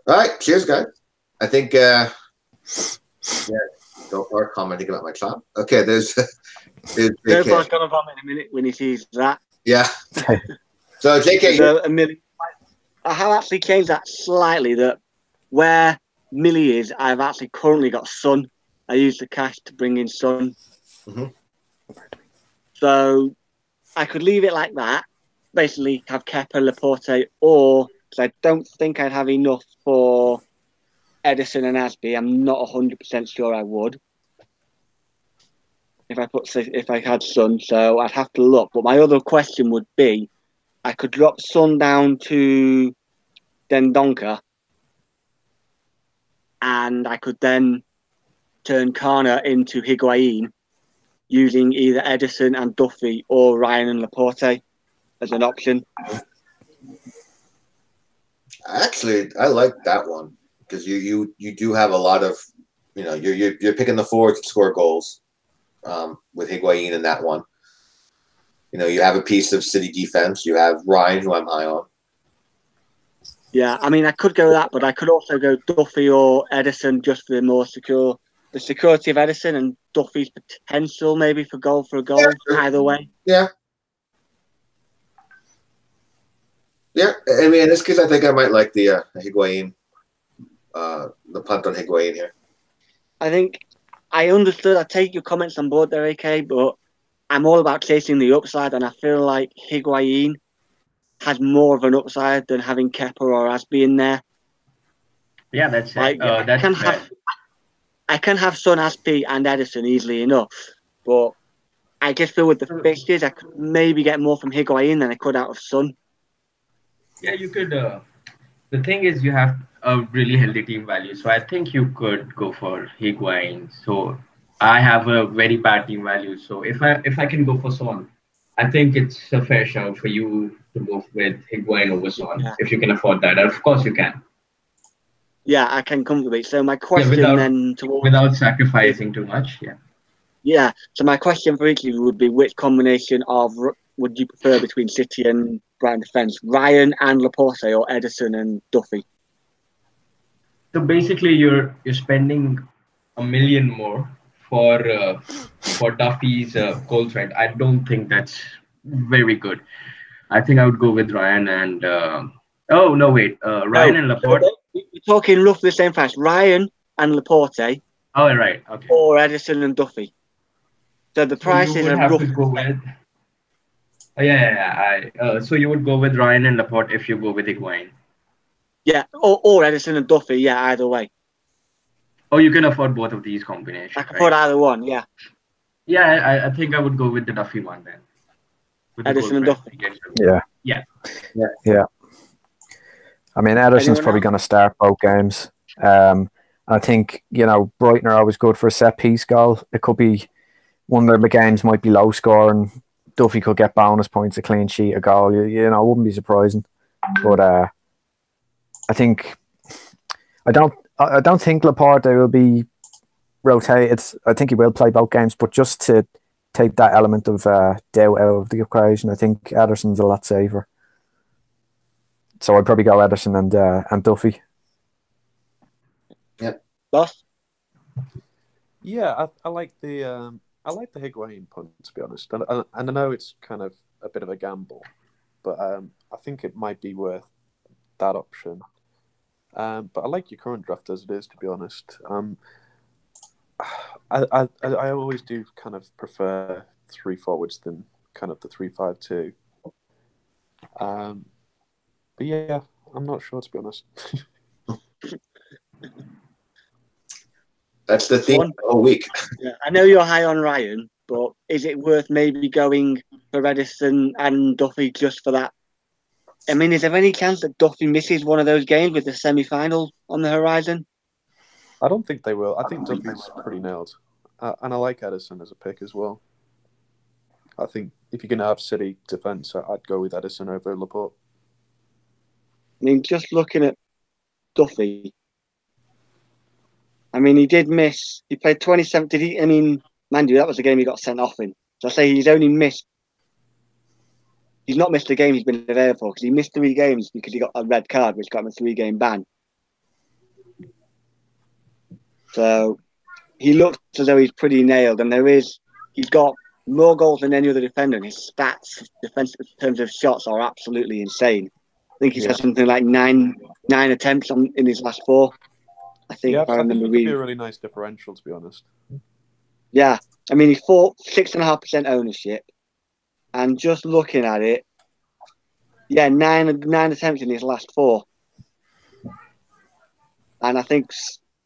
All right. Cheers, guys. I think. Don't start commenting about my child. Okay, there's Gerard's gonna vomit in a minute when he sees that. Yeah. So JK, I have actually changed that slightly. That where Millie is I've actually currently got Son. I used the cash to bring in Son. Mhm. So I could leave it like that. Basically, have Kepa, Laporte, or because I don't think I'd have enough for Edison and Asby. I'm not 100% sure I would if I had Son. So I'd have to look. But my other question would be, I could drop Son down to Dendonka, and I could then turn Kana into Higuain using either Edison and Duffy or Ryan and Laporte as an option. Actually, I like that one because you do have a lot of, you're picking the forwards to score goals with Higuain in that one. You have a piece of City defense. You have Ryan, who I'm high on. Yeah, I mean, I could go that, but I could also go Duffy or Edison just for the security of Edison and Duffy's potential maybe for goal for a goal. Yeah, sure. Either way. Yeah. Yeah, I mean, in this case, I think I might like the Higuain, the punt on Higuain here. I think I understood. I take your comments on board there, AK, but I'm all about chasing the upside, and I feel like Higuain has more of an upside than having Kepa or Asby in there. Yeah, that's like, it. I can have Son, Asby, and Edison easily enough, but I just feel with the fixtures, I could maybe get more from Higuain than I could out of Son. Yeah, you could. The thing is, you have a really healthy team value, so I think you could go for Higuain. So I have a very bad team value, so if I can go for Son, I think it's a fair shout for you to go with Higuain over Son if you can afford that. Of course, you can. Yeah, I can comfortably. So my question without sacrificing too much, yeah. Yeah. So my question for each of you would be: which combination of would you prefer between City and Brighton defence? Ryan and Laporte, or Edison and Duffy? So basically, you're spending $1 million more for Duffy's goal threat. I don't think that's very good. I think I would go with Ryan and oh no, wait, Ryan and Laporte. We're talking roughly the same price. Ryan and Laporte. Oh right, okay. Or Edison and Duffy. So the prices are roughly. To go with. So you would go with Ryan and Laporte if you go with Higuain. Yeah, or Edison and Duffy. Yeah, either way. Oh, you can afford both of these combinations. I can afford either one. Yeah. Yeah, I think I would go with the Duffy one then. Edison and Duffy. Yeah. I mean, Edison's probably going to start both games. I think, Brighton are always good for a set piece goal. It could be one of the games might be low scoring. Duffy could get bonus points, a clean sheet, a goal. It wouldn't be surprising. But I don't think Laporte will be rotated. I think he will play both games, but just to take that element of doubt out of the equation, I think Ederson's a lot safer. So I'd probably go Ederson and Duffy. Yep. Boss? Yeah, I like the Higuain punt, to be honest, and I know it's kind of a bit of a gamble, but I think it might be worth that option. But I like your current draft as it is, to be honest. I always do kind of prefer 3 forwards than kind of the 3-5-2. But yeah, I'm not sure, to be honest. That's the theme all week. Yeah, I know you're high on Ryan, but is it worth maybe going for Edison and Duffy just for that? I mean, is there any chance that Duffy misses one of those games with the semi-final on the horizon? I don't think they will. I think Duffy's pretty nailed. And I like Edison as a pick as well. I think if you're going to have City defence, I'd go with Edison over Laporte. I mean, just looking at Duffy, I mean, he did miss. He played 27. Did he? I mean, mind you, that was the game he got sent off in. So I say he's only missed. He's not missed a game he's been available for because he missed 3 games because he got a red card, which got him a 3-game ban. So he looks as though he's pretty nailed, and he's got more goals than any other defender. And his stats, defensive in terms of shots, are absolutely insane. I think he's had something like nine attempts in his last 4. I think, Yeah, if I I think remember it could be reading. a really nice differential, to be honest. Yeah, I mean, he fought 6.5% ownership, and just looking at it, yeah, nine attempts in his last 4, and I think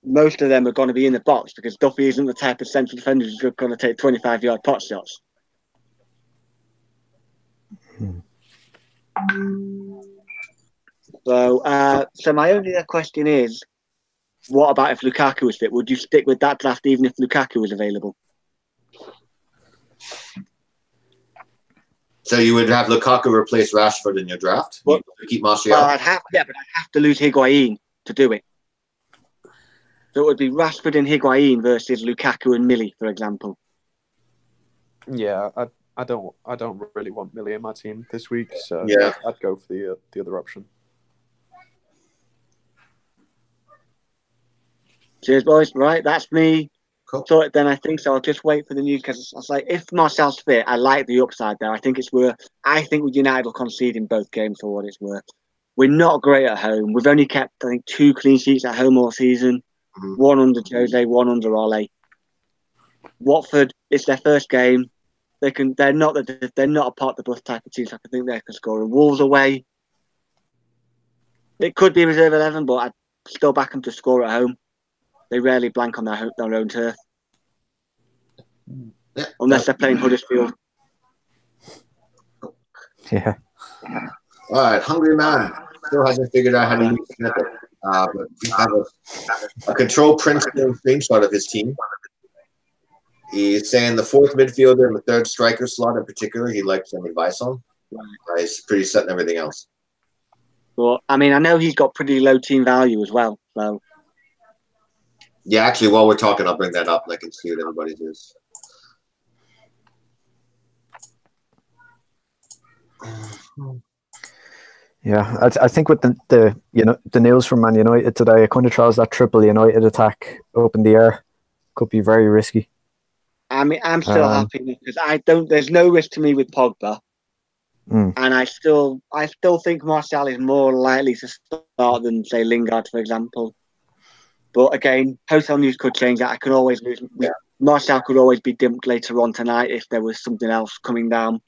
most of them are going to be in the box because Duffy isn't the type of central defender who's going to take 25-yard pot shots. So my only other question is, what about if Lukaku was fit? Would you stick with that draft even if Lukaku was available? So you would have Lukaku replace Rashford in your draft? Well, You keep Martial? Well, but I'd have to lose Higuain to do it. So it would be Rashford and Higuain versus Lukaku and Millie, for example. Yeah, I don't really want Millie in my team this week, so Yeah. I'd go for the other option. Cheers, boys. Right, that's me. Cool. So then I think so. I'll just wait for the news because I was like, if Marcel's fit, I like the upside there. I think it's worth. I think United will concede in both games for what it's worth. We're not great at home. We've only kept, I think, 2 clean sheets at home all season. Mhm. 1 under Jose, 1 under Ole. Watford, it's their first game. They're not a part the bus type of team. So I think they can score. And Wolves away, it could be reserve 11, but I'd still back them to score at home. They rarely blank on their own turf. Yeah. Unless they're playing Huddersfield. Yeah. All right, Hungry Man still hasn't figured out how to use Snippet. But we have a control print screenshot of his team. He's saying the 4th midfielder and the 3rd striker slot in particular, he likes some advice on. He's pretty set in everything else. Well, I mean, I know he's got pretty low team value as well. So Yeah, actually, while we're talking, I'll bring that up and I can see what everybody's is. Yeah, I think with the news from Man United today, it kind of throws that triple United attack up in the air. Could be very risky. I mean, I'm still happy because there's no risk to me with Pogba. And I still think Martial is more likely to start than, say, Lingard, for example. But again, hotel news could change that. I could always lose. Yeah. Martial could always be dimped later on tonight if there was something else coming down.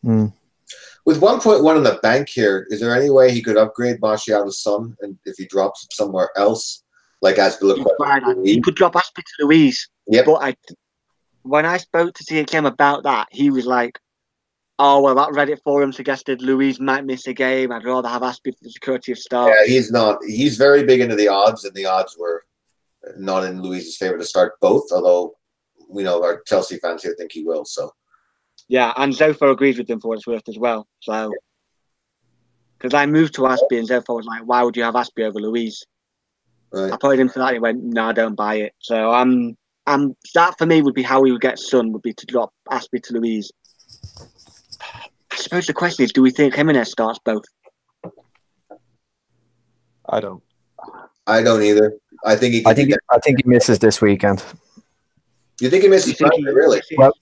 With 1.1 in the bank here, is there any way he could upgrade Martial to Son, and if he drops somewhere else, like Azpilicueta? He could drop Aspi to Louise. Yep. But when I spoke to THM about that, he was like, "Oh well, that Reddit forum suggested Louise might miss a game. I'd rather have Aspi for the security of start." Yeah, he's not. He's very big into the odds, and the odds were not in Louise's favor to start both. Although we know our Chelsea fans here think he will. So. Yeah, and Zofo agrees with him for what it's worth as well. So, because I moved to Aspi and Zofo was like, "Why would you have Aspi over Louise?" Right. I put him for that. And he went, "No, I don't buy it." So that for me would be how we would get Son, would be to drop Aspi to Louise. I suppose the question is, do we think Jimenez starts both? I don't. I don't either. I think he misses this weekend. You think he misses? Really? Well,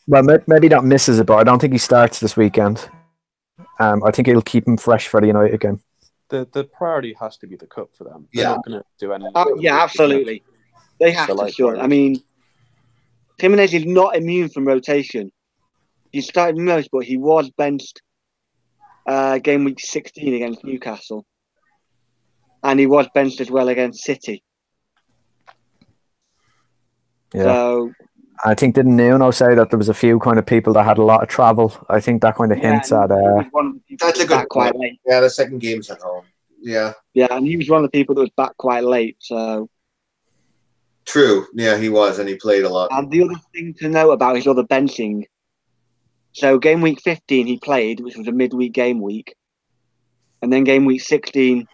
maybe not misses it, but I don't think he starts this weekend. I think it'll keep him fresh for the United game. The priority has to be the cup for them. They're not going to do anything. Yeah, absolutely. They have to, sure. I mean, Jimenez is not immune from rotation. He started most, but he was benched game week 16 against Newcastle. And he was benched as well against City. Yeah. So I think didn't Nuno say that there was a few kind of people that had a lot of travel? I think that kind of hints at. That's a good point. Late. Yeah, the second game's at home. Yeah. Yeah, and he was one of the people that was back quite late. So. True. Yeah, he was, and he played a lot. And the other thing to know about his other benching. So game week 15 he played, which was a midweek game week, and then game week 16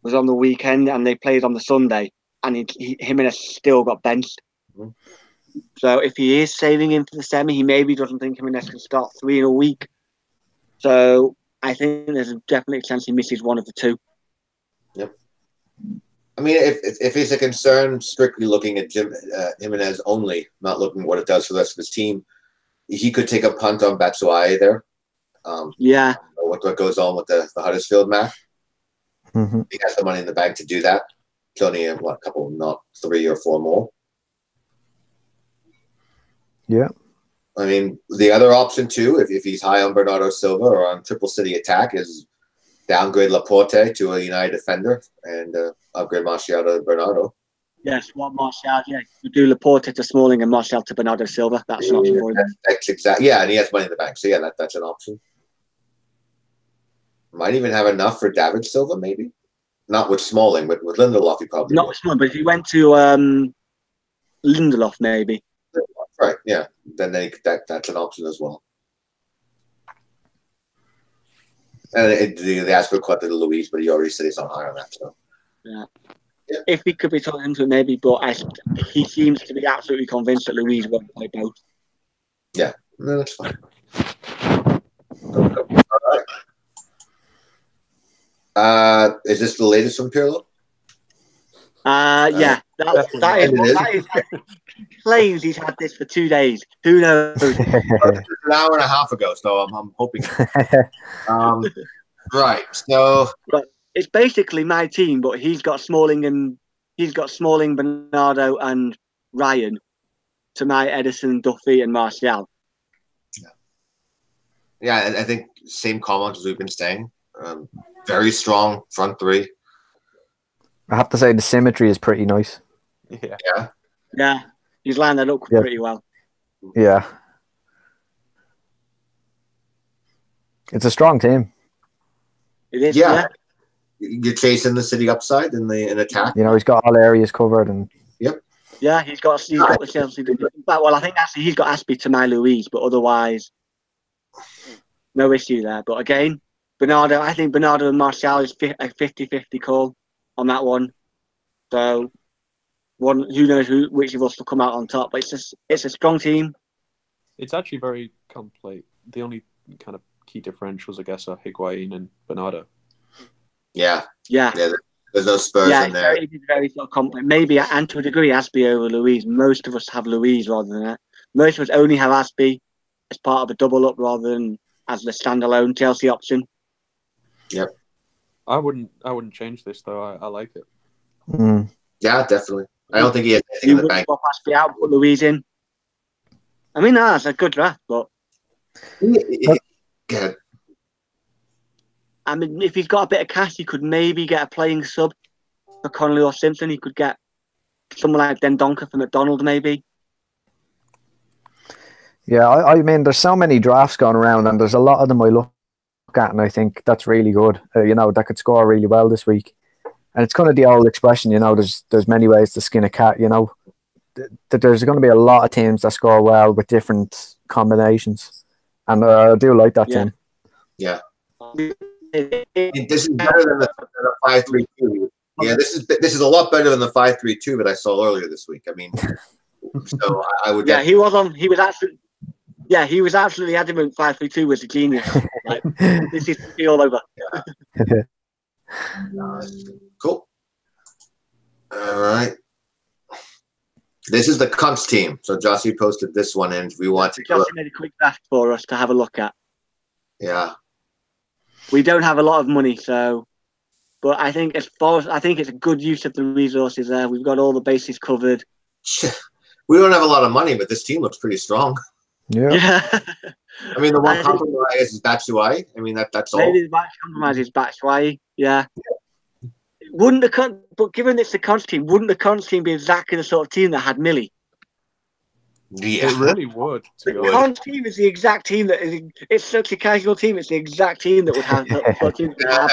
was on the weekend, and they played on the Sunday, and Jimenez still got benched. Mm-hmm. So if he is saving him for the semi, he maybe doesn't think Jimenez can start 3 in a week. So I think there's a definite chance he misses one of the two. Yep. I mean, if he's a concern strictly looking at Jimenez only, not looking at what it does for the rest of his team, he could take a punt on Batshuayi there. Yeah. What goes on with the Huddersfield match. Mm-hmm. He has the money in the bank to do that. It's only a couple, not 3 or 4 more. Yeah. I mean, the other option too, if he's high on Bernardo Silva or on triple city attack, is downgrade Laporte to a United defender and upgrade Martial to Bernardo. Yes, what Martial? Yeah, you do Laporte to Smalling and Martial to Bernardo Silva. That's an option for him. That's exactly. Yeah, and he has money in the bank, so yeah, that's an option. Might even have enough for David Silva, maybe. Not with Smalling, but with Lindelof, he probably Not will. with Smalling, but if he went to Lindelof, maybe. Right, yeah. Then that's an option as well. And the Azpilicueta to Luis, but he already said he's on high on that. So Yeah. If he could be talking into it, maybe, but he seems to be absolutely convinced that Luis won't play both. yeah, no, that's fine. All right. Is this the latest from Pirlo? Yeah, that is claims he's had this for 2 days. Who knows? An hour and a half ago, so I'm hoping. Right, so it's basically my team, but he's got Smalling, Bernardo, and Ryan to my Edison, Duffy, and Martial. Yeah, I think same comment as we've been saying. Very strong front three. I have to say the symmetry is pretty nice. Yeah, he's lined that up pretty well. Yeah. It's a strong team. It is, yeah. You're chasing the City upside in attack. You know, he's got all areas covered, and yeah, he's got the Chelsea. Well, I think actually he's got Aspie to my Louise, but otherwise, no issue there. But again, I think Bernardo and Martial is a 50-50 call on that one. So, who knows which of us will come out on top? But it's a strong team. It's actually very complete. The only kind of key differentials, I guess, are Higuain and Bernardo. Yeah. There's no Spurs in there. It's very sort of complete. Maybe, and to a degree, Aspie over Louise. Most of us have Louise rather than that. Most of us only have Aspie as part of a double up rather than as the standalone Chelsea option. Yep. I wouldn't change this though. I like it. Mm. Yeah, definitely. I don't think he has anything in the bank. Swap Aspie out, put Louise in. I mean, that's a good draft, but Yeah. I mean, if he's got a bit of cash, he could maybe get a playing sub for Connolly or Simpson. He could get someone like Dendoncker from McDonald, maybe. Yeah, I mean, there's so many drafts going around, and there's a lot of them I look at, and I think that's really good. That could score really well this week. And it's kind of the old expression, there's many ways to skin a cat. There's going to be a lot of teams that score well with different combinations, and I do like that team. Yeah. This is better than the 5-3-2. Yeah, this is a lot better than the 5-3-2 that I saw earlier this week. I mean, so I would. Yeah, he was absolutely adamant 5-3-2 was a genius. Like, this is all over. Cool. All right. This is the Cunts team. So Jossie posted this one in. We want to. Jossie made a quick draft for us to have a look at. Yeah. We don't have a lot of money, but I think it's a good use of the resources there. We've got all the bases covered. We don't have a lot of money, but this team looks pretty strong. Yeah. I mean, the one compromise is Batshuayi. I mean, that's all. Maybe the compromise is Batshuayi. Yeah. But given it's the Cons team, wouldn't the Cons team be exactly the sort of team that had Millie? Yeah. It really would. The Cons team is the exact team it's such a casual team. It's the exact team that would have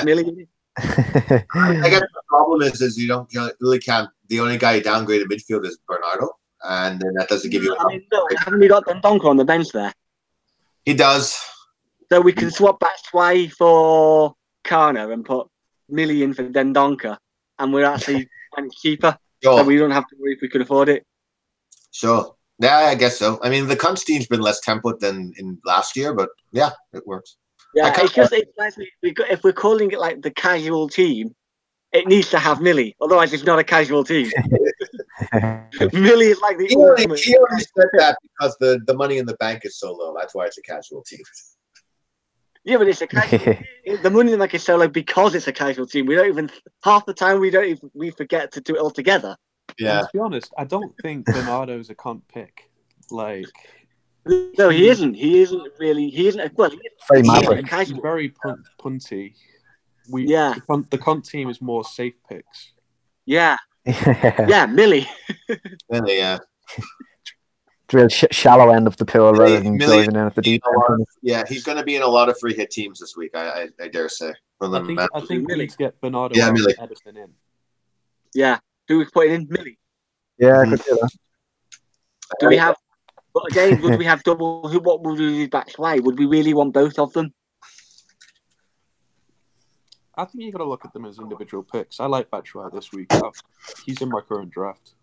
Millie. I guess the problem is you really can't. The only guy you downgraded midfield is Bernardo, and then that doesn't give you. Haven't we got Dendoncker on the bench there? He does. So we can swap Batshuayi for Kana and put Millie in for Dendoncker, and we're actually cheaper. Sure. So we don't have to worry if we can afford it. Sure. Yeah, I guess so. I mean, the Cunts team's been less template than in last year, but yeah, it works. Yeah, if we're calling it like the casual team, it needs to have Millie. Otherwise, it's not a casual team. Millie is like the ultimate. He only said that because the money in the bank is so low. That's why it's a casual team. Yeah, but it's a casual. The money in the bank is so low because it's a casual team. We don't even half the time we forget to do it all together. Yeah. And to be honest, I don't think Bernardo's a cunt pick. Like, No, he isn't. He isn't really. He isn't. Well, Very he's maverick. a he's casual. very punty. Yeah. The cunt team is more safe picks. Yeah. Yeah, Millie. Really, yeah. Real shallow end of the pool rather than Millie- diving in at the deep end. Yeah, he's going to be in a lot of free hit teams this week. I dare say. I think we need to get Bernardo Yeah, out Millie. and Edison in. Yeah. Who we put in? Millie. Yeah, I could do that. Do we have? But again, would we have double? What would we do back way? Would we really want both of them? I think you got to look at them as individual picks. I like Batshuayi this week. He's in my current draft.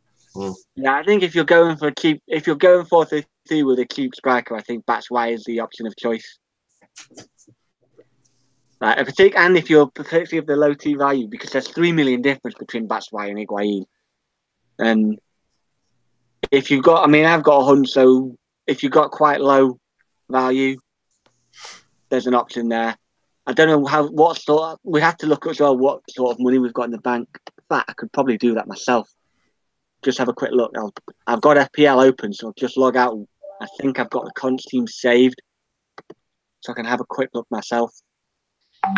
Yeah, I think if you're going for if you're going 4-3 with a keep striker, I think Batshuayi is the option of choice. And if you're particularly of the low T value, because there's 3 million difference between Batshuayi and Higuain. And if you've got, I mean, I've got a hunch, so if you've got quite low value, there's an option there. I don't know we have to look at as well what sort of money we've got in the bank. In fact, I could probably do that myself. Just have a quick look. I've got FPL open, so I'll just log out. I think I've got the Conch team saved, so I can have a quick look myself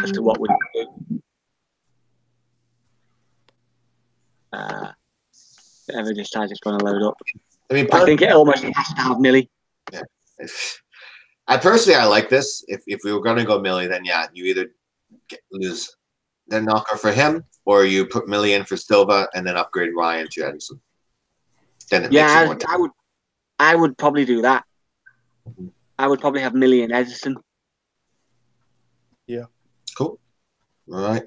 as to what we do. Ever decides it's going to load up. I think it almost has to have Millie. Yeah. I like this. If we were going to go Millie, then yeah, you either lose the knocker for him, or you put Millie in for Silva and then upgrade Ryan to Edison. Then it makes it more time. I would probably do that. I would probably have Millie and Edison. Yeah. Cool. All right.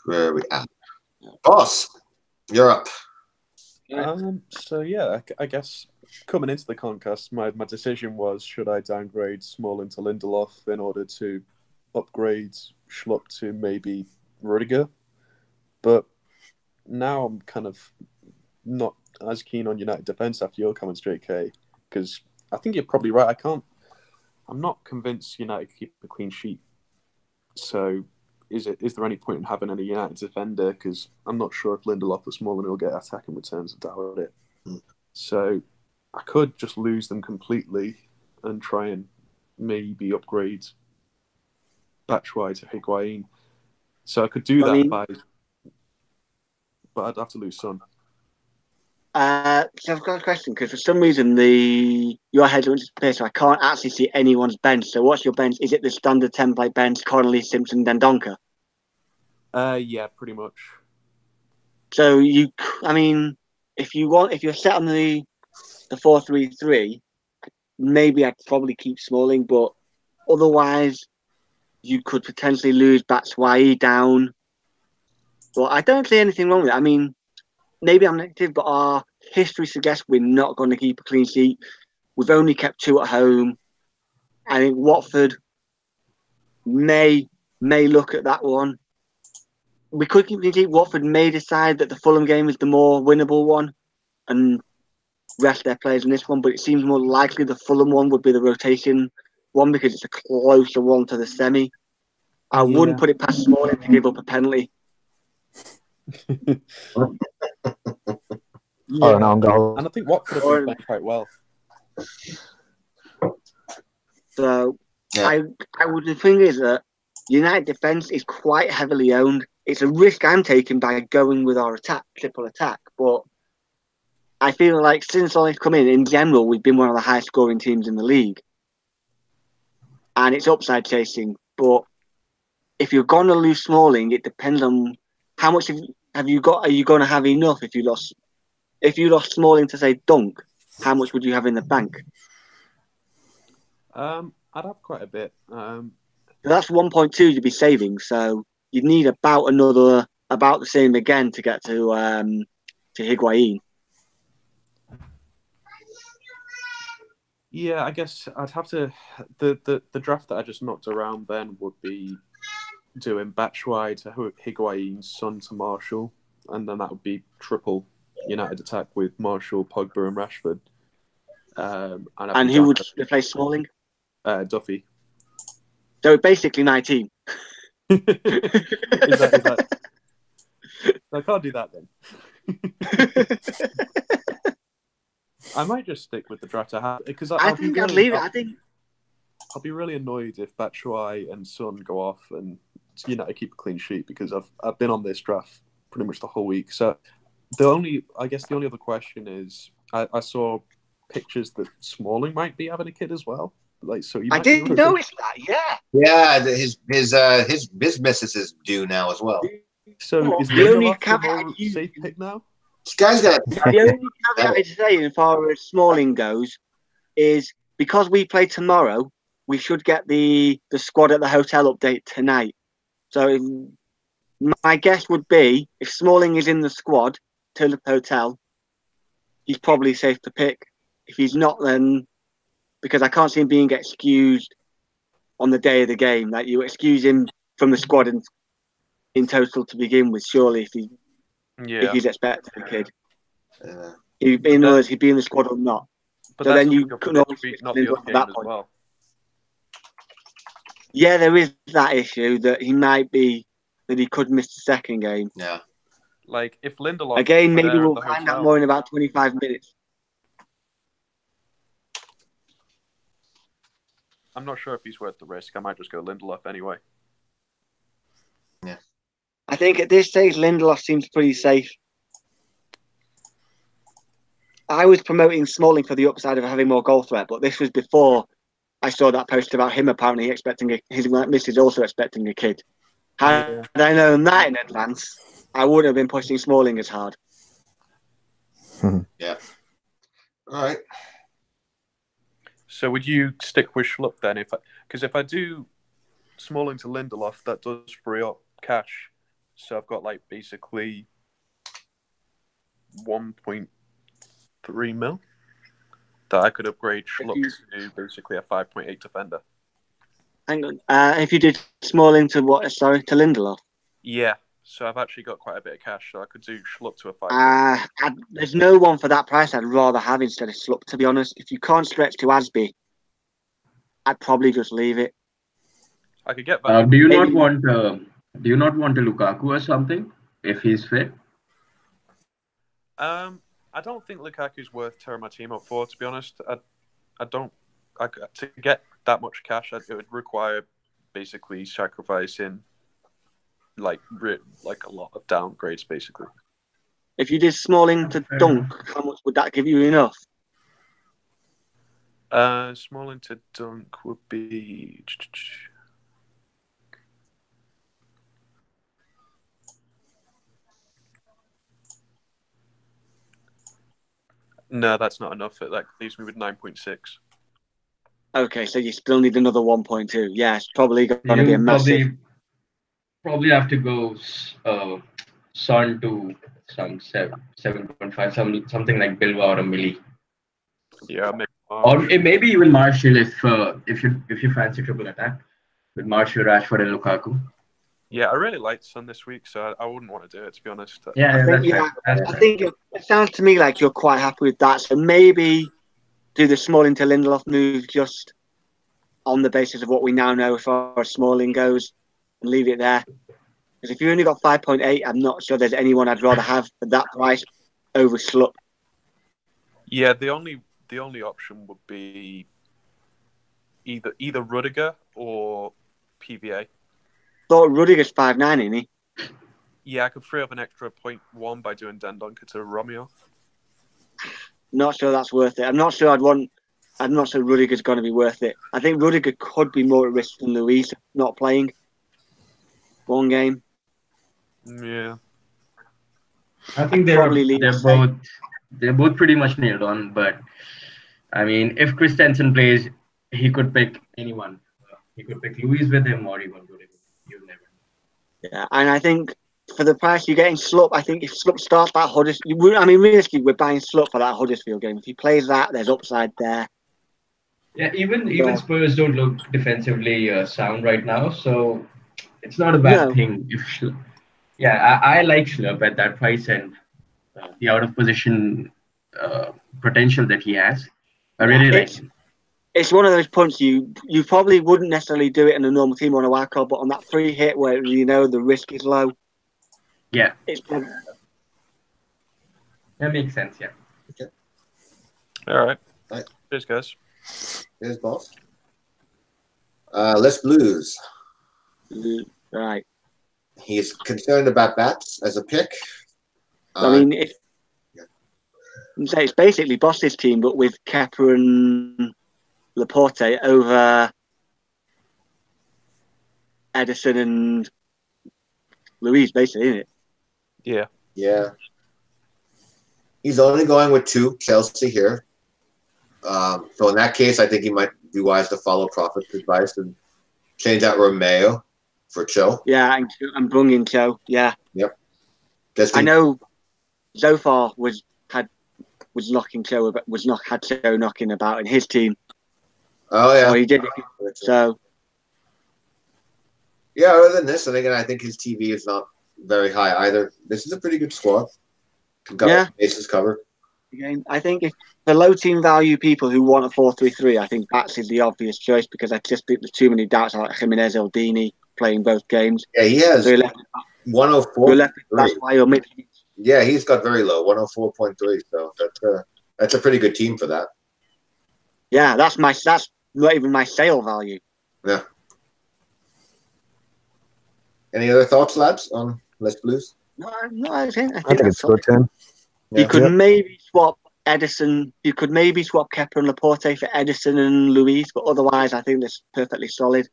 Where are we at? Boss, you're up. So yeah, I guess coming into the Contcast, my decision was, should I downgrade Smalling to Lindelof in order to upgrade Schlupp to maybe Rudiger? But now I'm kind of not as keen on United defence after your comments, JK, because I think you're probably right. I'm not convinced United keep a clean sheet. So is there any point in having any United defender? Because I'm not sure if Lindelof or Smalling will get attacking returns. I doubt it. So I could just lose them completely and try and maybe upgrade Batshuayi to Higuain. So I could do that but I'd have to lose Son. So I've got a question, because for some reason your head went to play, so I can't actually see anyone's bench. So what's your bench? Is it the standard template bench, Connolly, Simpson, Dendoncker? Yeah, pretty much. So if you're set on the 4-3-3, maybe I'd probably keep Smalling, but otherwise you could potentially lose Batshuayi down. But I don't see anything wrong with it. I mean, maybe I'm negative, but our history suggests we're not going to keep a clean sheet. We've only kept 2 at home. I think Watford may look at that one. We could keep clean sheet. Watford may decide that the Fulham game is the more winnable one and rest their players in this one, but it seems more likely the Fulham one would be the rotation one because it's a closer one to the semi. I wouldn't put it past Smalling to give up a penalty. Or an own goal. And I think Watford have been playing quite well. So I would. The thing is that United defence is quite heavily owned. It's a risk I'm taking by going with our triple attack. But I feel like since Ollie's come in general, we've been one of the highest scoring teams in the league, and it's upside chasing. But if you're going to lose Smalling, it depends on how much have you got. Are you going to have enough if you lost? If you lost Smalling to, say, Dunk, how much would you have in the bank? I'd have quite a bit. That's 1.2 you'd be saving, so you'd need about the same again to get to Higuain. Yeah, I guess I'd have to. The draft that I just knocked around then would be doing Batshuayi to Higuain, Son to Martial, and then that would be triple United attack with Martial, Pogba, and Rashford. And who would replace Smalling? Duffy. So basically my team. Is that? I can't do that then. I might just stick with the draft I have because I think I'd leave it. I think I'll be really annoyed if Batshuayi and Son go off and keep a clean sheet because I've been on this draft pretty much the whole week. So the only other question is I saw pictures that Smalling might be having a kid as well. I didn't notice that. Yeah. Yeah, his missus is due now as well. So is the only caveat safe pick now? This guy's got the only caveat I'd say as far as Smalling goes is because we play tomorrow, we should get the squad at the hotel update tonight. So my guess would be if Smalling is in the squad to the hotel, he's probably safe to pick. If he's not, then because I can't see him being excused on the day of the game, like you excuse him from the squad in total to begin with. Surely, if he's expecting a kid, in other words, he'd be in the squad or not. But so then you could always not the other game as well. Yeah, there is that issue that he could miss the second game. Yeah. Like if Lindelof again, maybe we'll find out more in about 25 minutes. I'm not sure if he's worth the risk. I might just go Lindelof anyway. Yeah. I think at this stage, Lindelof seems pretty safe. I was promoting Smalling for the upside of having more goal threat, but this was before I saw that post about him apparently expecting his missus also expecting a kid. Had I known that in advance, I wouldn't have been pushing Smalling as hard. Yeah. All right. So would you stick with Schlupp then? Because if I do Smalling to Lindelof, that does free up cash. So I've got basically 1.3 mil that I could upgrade Schlupp to basically a 5.8 defender. Hang on. If you did Smalling to what? Sorry, to Lindelof. Yeah. So I've actually got quite a bit of cash, so I could do Schlupp to a 5. There's no one for that price I'd rather have instead of Schlupp, to be honest. If you can't stretch to Asby, I'd probably just leave it. I could get that. Do you not want a Lukaku or something if he's fit? I don't think Lukaku's worth tearing my team up for. To be honest, to get that much cash, it would require basically sacrificing a lot of downgrades, basically. If you did Smalling to Dunk, how much would that give you enough? Smalling to Dunk would be. No, that's not enough. That leaves me with 9.6. Okay, so you still need another 1.2. Yeah, it's probably going to be a massive. Probably have to go Son to some 7.5, something like Bilbao or Millie. Yeah, or maybe even Martial if you fancy triple attack with Martial, Rashford, and Lukaku. Yeah, I really liked Son this week, so I wouldn't want to do it, to be honest. I think it sounds to me like you're quite happy with that. So maybe do the Smalling to Lindelof move just on the basis of what we now know as far as Smalling goes and leave it there. Because if you only got 5.8, I'm not sure there's anyone I'd rather have for that price over Schlupp. Yeah, the only option would be either Rudiger or PVA. Thought Rudiger's 5'9", isn't he? Yeah, I could free up an extra 0.1 by doing Dendoncker to Romeo. Not sure that's worth it. I'm not sure Rudiger's going to be worth it. I think Rudiger could be more at risk than Luis not playing one game. Yeah. I think they're both pretty much nailed on, but I mean, if Christensen plays, he could pick anyone. He could pick Luis with him or even Rudiger. You never know. Yeah, and I think for the price you're getting Schlupp, I think if Schlupp starts that Huddersfield, realistically, we're buying Schlupp for that Huddersfield game. If he plays that, there's upside there. Yeah, even Spurs don't look defensively sound right now, so it's not a bad thing. I like Schlupp at that price and the out of position potential that he has. I really like him. It's one of those punts you probably wouldn't necessarily do it in a normal team or on a wild card, but on that free hit where the risk is low. Yeah, It's that makes sense. Yeah. All right. Right. Cheers, guys. Here's boss. Les Blues. right. He's concerned about bats as a pick. I mean, it's basically Boss's team, but with Kepa and Laporte over Edison and Luis, basically, isn't it? Yeah. Yeah. He's only going with 2, Chelsea here. So in that case, I think he might be wise to follow Prophet's advice and change out Romeo for Cho. Yeah, and bring in Cho. Yeah. Yep. I know Zofar had Cho knocking about in his team. Oh yeah. So he did. So yeah, other than this, and again, I think his TV is not very high either. This is a pretty good squad. Yeah. Bases covered. Again, I think if the low team value people who want a 4-3-3, I think Bats is the obvious choice because I just think there's too many doubts like Jimenez Eldini playing both games. Yeah, he has so 104. That's why you're mixing. Yeah, he's got very low, 104.3. So that's a pretty good team for that. Yeah, that's not even my sale value. Yeah. Any other thoughts, lads, on Les Blues? No, I think it's good, Tim. You could maybe swap Edison. You could maybe swap Kepa and Laporte for Edison and Luis, but otherwise, I think that's perfectly solid.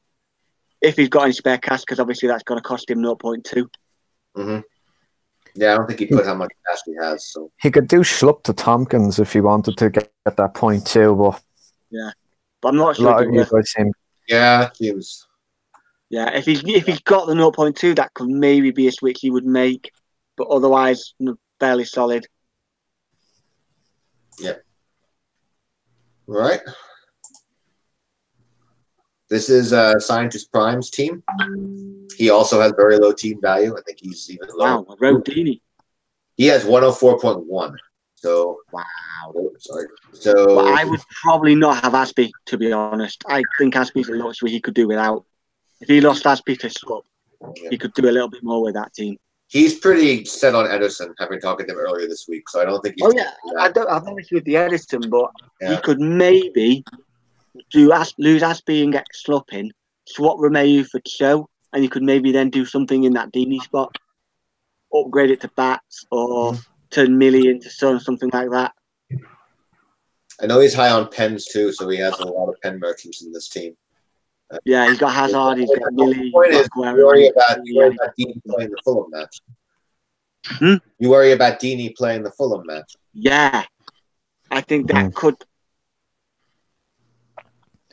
If he's got any spare cash, because obviously that's going to cost him 0.2. Mm-hmm. Yeah, I don't think he put how much cash he has. So he could do Schlupp to Tompkins if he wanted to get that 0.2, but yeah, but I'm not sure. Yeah, seems. Yeah, if he's got the 0.2, that could maybe be a switch he would make, but otherwise, fairly solid. Yep. Right. This is Scientist Prime's team. He also has very low team value. I think he's even lower. Wow, Rodini. He has 104.1. So wow. Sorry. So well, I would probably not have Aspie, to be honest. I think Aspie's a luxury he could do without. If he lost Aspie to Slup, he could do a little bit more with that team. He's pretty set on Edison, having talked to him earlier this week. So I don't think he's. Oh yeah, I've done this with the Edison, but he could maybe lose Aspie and get Slup in, swap Romeu for Cho, and you could maybe then do something in that Dini spot, upgrade it to Bats or turn Millie into Son, something like that. I know he's high on pens too, so he has a lot of pen merchants in this team. Yeah, he's got Hazard, he's got Millie. The point is, you worry about Dini playing the Fulham match. You worry about Dini playing the Fulham match. Yeah, I think that could.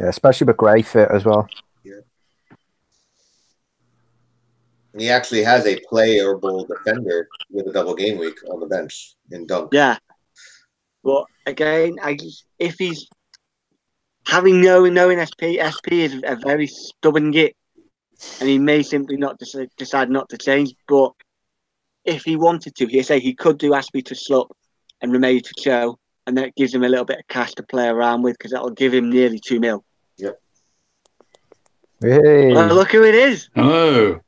Yeah, especially with Gray fit as well. Yeah. And he actually has a playable defender with a double game week on the bench in Dunk. Yeah. But again, if he's having knowing SP is a very stubborn git, and he may simply not decide not to change. But if he wanted to, he could do Aspie to Slup and Romeu to Cho, and that gives him a little bit of cash to play around with because that'll give him nearly 2 mil. Yep. Hey. Well, look who it is. Hello.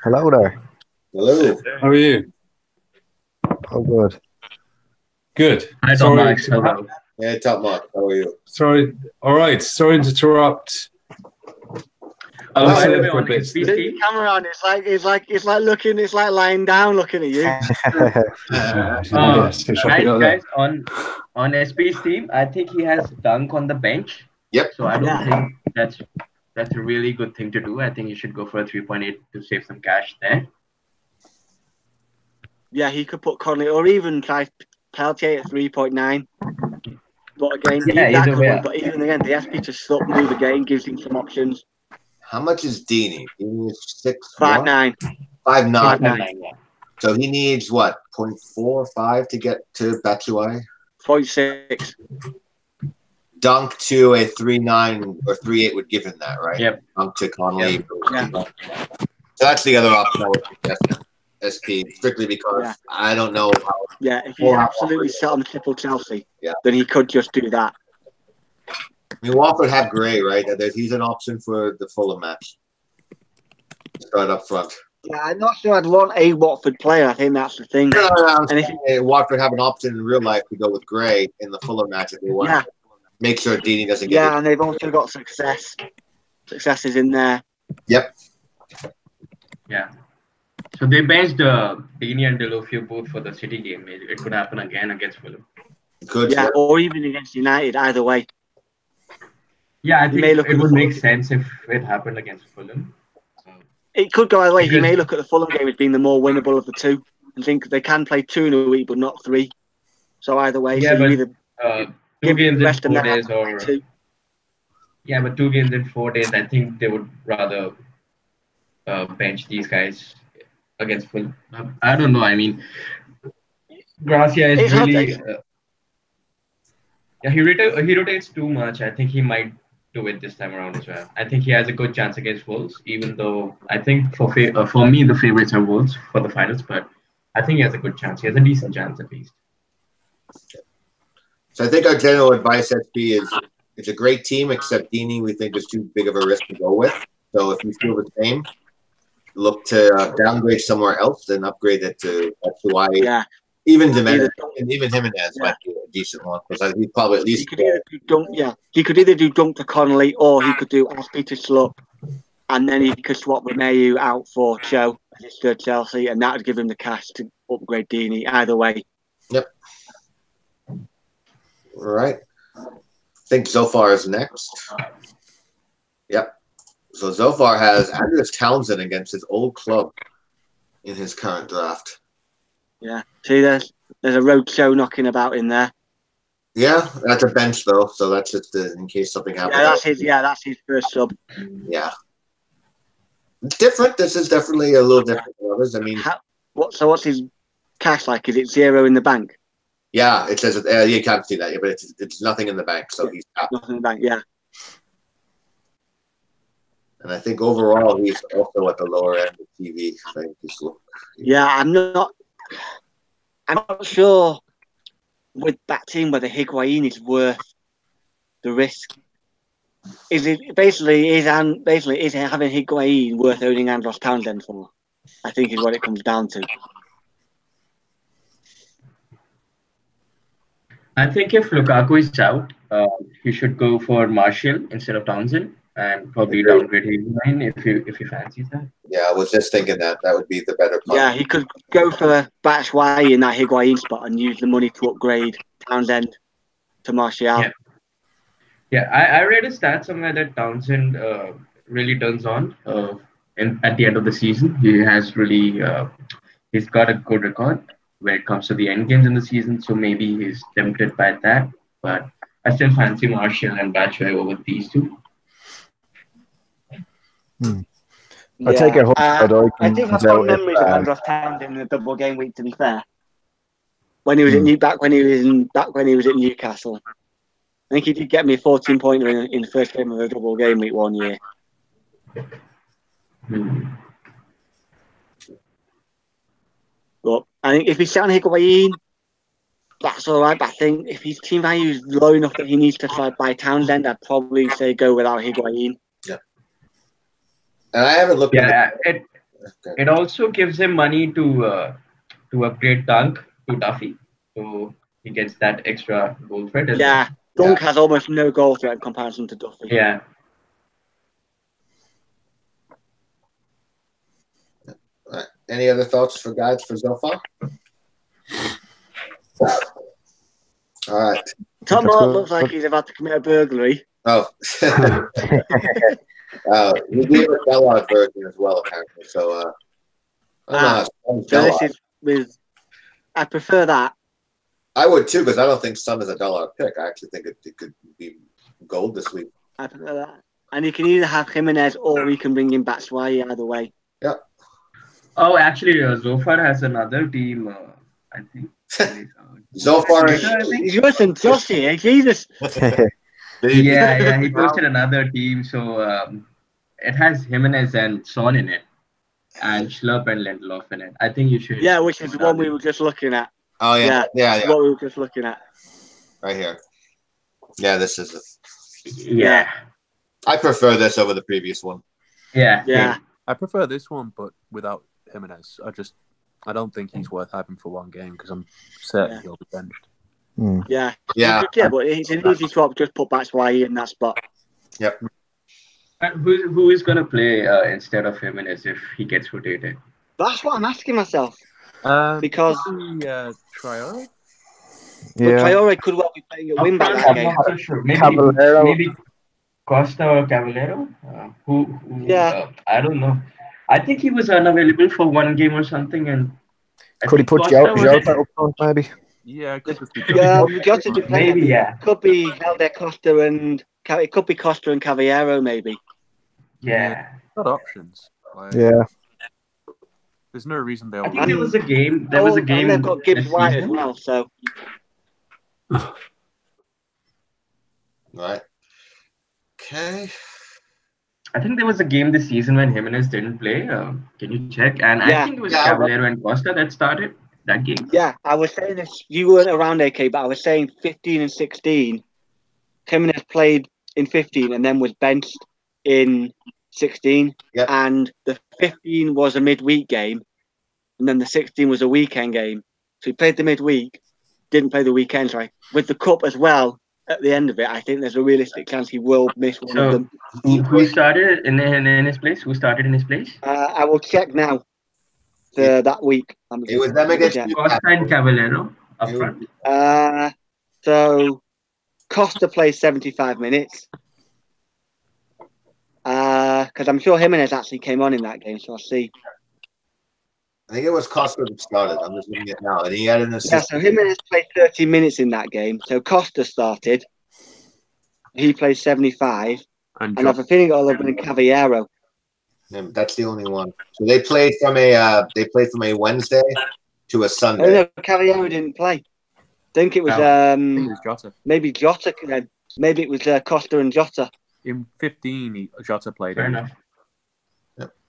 Hello there. Hello. How are you? Oh, good. Good. Hi, Tom Max. Hello. Yeah, Top Mark. How are you? Sorry. All right. Sorry to interrupt. I'll By say the it way, for a on bit. his PC, Camera on. It's like lying down, looking at you. guys, on SP's team, I think he has Dunk on the bench. Yep. So I don't think that's a really good thing to do. I think you should go for a 3.8 to save some cash there. Yeah, he could put Conley or even try Peltier at 3.9. But again, but even again, the SP to Slup move again gives him some options. How much is Dini? Dini is 5'9". 5'9". So he needs what? 0.45 to get to Batshuayi? 0.6. Dunk to a 3.9 or 3.8 would give him that, right? Yep. Dunk to Conley. Yep. Yeah. So that's the other option I would suggest. SP, strictly because I don't know how. Yeah, if he's absolutely set on triple Chelsea, then he could just do that. I mean, Watford have Gray, right? He's an option for the Fulham match. Start up front. Yeah, I'm not sure I'd want a Watford player. I think that's the thing. Watford have an option in real life to go with Gray in the Fulham match if they want to make sure Deeney doesn't get and they've also got success. Success is in there. Yep. Yeah. So they benched Deeney and Delofeu both for the City game. It could happen again against Fulham. Could. Yeah, or even against United, either way. Yeah, I think it would make sense if it happened against Fulham. It could go either way. He may look at the Fulham game as being the more winnable of the two and think they can play 2 in a week, but not 3. So either way, yeah, so but, either 2 games in 4 days or 2. Yeah, but 2 games in 4 days, I think they would rather bench these guys against Fulham. I don't know. I mean, Gracia is really. He rotates too much. I think he might do it this time around as well. I think he has a good chance against Wolves, even though I think for me the favorites are Wolves for the finals, but I think he has a good chance. He has a decent chance at least. So I think our general advice, SB, is it's a great team, except Deeney we think is too big of a risk to go with. So if you feel the same, look to downgrade somewhere else, then upgrade it to Hawaii. Yeah. Even Jimenez, and even Jimenez might be a decent one because he probably at least. He could either do Dunk to Connolly, or he could do Aspie to Slup, and then he could swap Romeu out for Cho as his third Chelsea, and that would give him the cash to upgrade Deeney. Either way. Yep. All right. I think Zofar is next. Yep. So Zofar has Andreas Townsend against his old club in his current draft. Yeah. See, there's a road show knocking about in there. Yeah, that's a bench though, so that's just in case something happens. That's his first sub. Yeah. It's different. This is definitely a little different than others. I mean, what's his cash like? Is it 0 in the bank? Yeah, it says you can't see that, but it's nothing in the bank, so he's top. Nothing in the bank. Yeah. And I think overall he's also at the lower end of TV. Yeah, I'm not sure with that team whether Higuain is worth the risk. Is having Higuain worth owning Andros Townsend for? I think is what it comes down to. I think if Lukaku is out, he should go for Martial instead of Townsend, and probably downgrade Higuain if he fancies that. Yeah, I was just thinking that would be the better part. Yeah, he could go for Batshuayi in that Higuain spot and use the money to upgrade Townsend to Martial. Yeah, I read a stat somewhere that Townsend really turns on at the end of the season. He has really he's got a good record when it comes to the end games in the season, so maybe he's tempted by that. But I still fancy Martial and Batshuayi over these two. I take your hope. I do have fond memories of Andros Townsend in the double game week. To be fair, when he was back when he was at Newcastle, I think he did get me a 14-pointer in the first game of the double game week one year. But I think if he's set on Higuain, that's all right. But I think if his team value is low enough that he needs to buy Townsend, I'd probably say go without Higuain. Yeah. And I haven't looked at it. It also gives him money to upgrade Dunk to Duffy. So he gets that extra goal threat. Yeah. Dunk has almost no goal threat in comparison to Duffy. Yeah. Any other thoughts for guides for Zofar? All right. Tom Mark looks like he's about to commit a burglary. Oh. He gave a Bellard version as well, apparently. So, this is with. I prefer that. I would too, because I don't think Son is a Bellard pick. I actually think it could be gold this week. I prefer that. And you can either have Jimenez or we can bring in Batshuayi either way. Yeah. Oh, actually, Zofar has another team, I think. Zofar is worse than Josh here, Jesus. Yeah, he posted another team, so it has Jimenez and Son in it, and Schlupp and Lindelof in it. I think you should. Yeah, which is the one we were just looking at. Oh, yeah. What we were just looking at. Right here. Yeah, this is Yeah. I prefer this over the previous one. Yeah. Yeah. I prefer this one, but without Jimenez. I don't think he's worth having for one game because I'm certain he'll be benched. Yeah. Yeah. Yeah, but it's an easy swap. Just put Batshuayi in that spot. Yep. Who is going to play instead of Jimenez if he gets rotated? That's what I'm asking myself. Because Traore? but Traore could well be playing a wing back that I'm game. not so sure. Maybe Caballero. maybe Costa or Cavallero? I don't know. I think he was unavailable for one game or something, and I Could he think put Costa was Jota up front, maybe? Yeah, it could just be Jota did play. Maybe, yeah. Could be Helder Costa and it could be Costa and Caballero, maybe. Yeah. Got options. Yeah. There's no reason they I all. think there was a game. There was a game. And they've got Gibbs this White as season. well. So Right. Okay. I think there was a game this season when Jimenez didn't play. Can you check? And I think it was Caballero and Costa that started that game. Yeah, I was saying this. You weren't around, AK, but I was saying 15 and 16. Jimenez played in 15 and then was benched in 16. Yep. And the 15 was a midweek game, and then the 16 was a weekend game. So he played the midweek, didn't play the weekend, right? With the cup as well at the end of it, I think there's a realistic chance he will miss one of them. Who started in his place? Who started in his place? I will check now. That week. It was them against Costa and Caballero up front. So Costa plays 75 minutes. Because I'm sure Jimenez actually came on in that game, so I'll see. I think it was Costa that started. I'm just looking at it now, and he had an assist. Yeah, so Jimenez played 30 minutes in that game. So Costa started. He played 75, and I've a feeling it'll have been Caballero. Yeah, that's the only one. So they played from a Wednesday to a Sunday. Oh no, Caballero didn't play. I think it was I think it was Jota. maybe Jota. Maybe it was Costa and Jota. In 15, Jota played. Fair enough.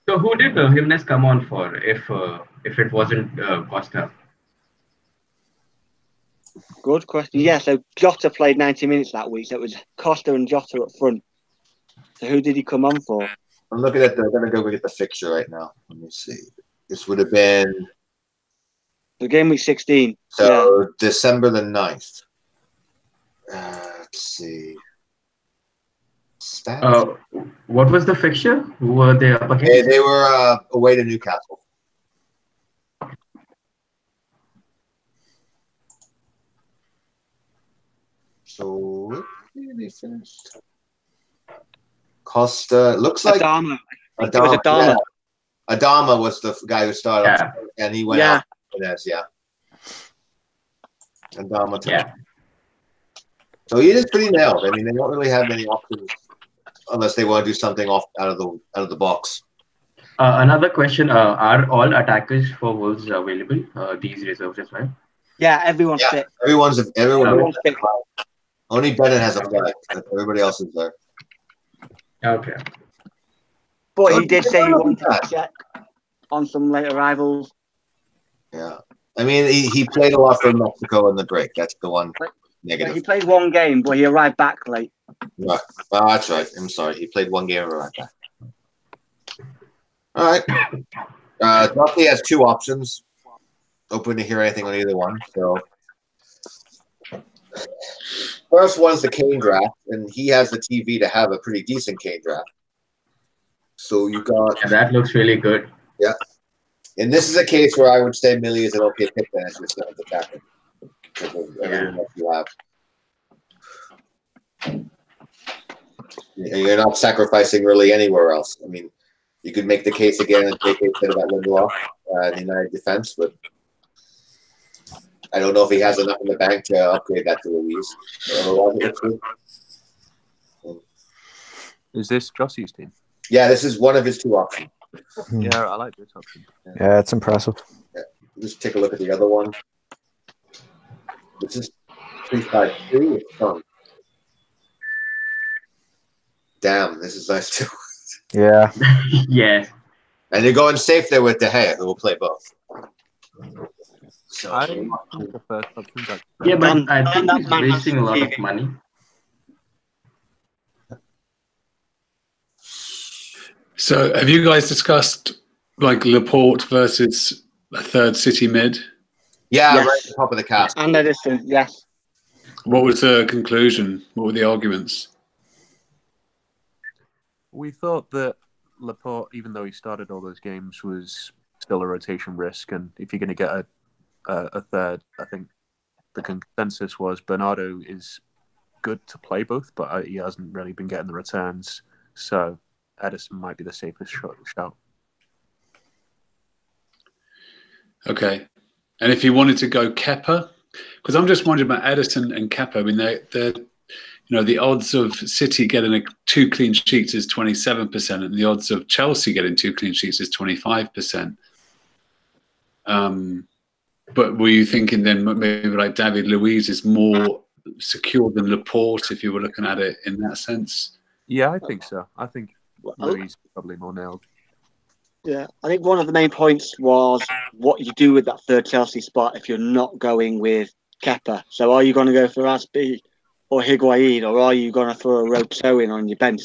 So who did Jimenez come on for if it wasn't Costa? Good question. Yeah, so Jota played 90 minutes that week. So it was Costa and Jota up front. So who did he come on for? I'm looking at I'm gonna go look at the fixture right now. Let me see. This would have been The game week 16. so December the 9th. Let's see. Stats. What was the fixture? Who were they up against? They were away to Newcastle. So they finished. Costa looks like Adama. Adama. Adama. Yeah. Adama was the guy who started, and he went out. Yeah. Adama. Yeah. So he is pretty nailed. I mean, they don't really have many options unless they want to do something out of the box. Another question: are all attackers for Wolves available? These reserves as well. Yeah, everyone's fit. Everyone's fit. Only Bennett has a flag. Everybody else is there. Okay. But he did say he wanted to check on some late arrivals. Yeah. I mean, he played a lot for Mexico in the break. That's the one negative. He played one game, but he arrived back late. Right. Oh, that's right. I'm sorry. He played one game and arrived back. All right. Duffy has two options. Open to hear anything on either one. So, first one's the Kane draft, and he has the TV to have a pretty decent Kane draft. So you got that looks really good. Yeah, and this is a case where I would say Millie is an okay pick then as your seventh attacker because of everything that you have. You're not sacrificing really anywhere else. I mean, you could make the case again and take it instead of that Lindelof in United defense, but I don't know if he has enough in the bank to upgrade that to Louise. Is this Jossie's team? Yeah, this is one of his two options. Yeah, I like this option. Yeah, it's impressive. Yeah. Just take a look at the other one. This is 3-5-2 with Son. Damn, this is nice too. Yeah. Yes. And you're going safe there with De Gea, who will play both. So, I think the first option. Yeah, but I think he's wasting a lot of money. So, have you guys discussed like Laporte versus a third City mid? Yeah, Yes. right at the top of the cast. And Edison, yes. What was the conclusion? What were the arguments? We thought that Laporte, even though he started all those games, was still a rotation risk. And if you're going to get a third, I think the consensus was Bernardo is good to play both, but he hasn't really been getting the returns. So Edison might be the safest shout. Okay. And if you wanted to go Kepa, because I'm just wondering about Edison and Kepa. I mean, they're the odds of City getting 2 clean sheets is 27%, and the odds of Chelsea getting 2 clean sheets is 25%. But were you thinking then maybe like David Luiz is more secure than Laporte if you were looking at it in that sense? Yeah, I think so. I think Luiz is probably more nailed. Yeah, I think one of the main points was what you do with that third Chelsea spot if you're not going with Kepa. So are you going to go for Aspi or Higuain, or are you going to throw a Roto in on your bench?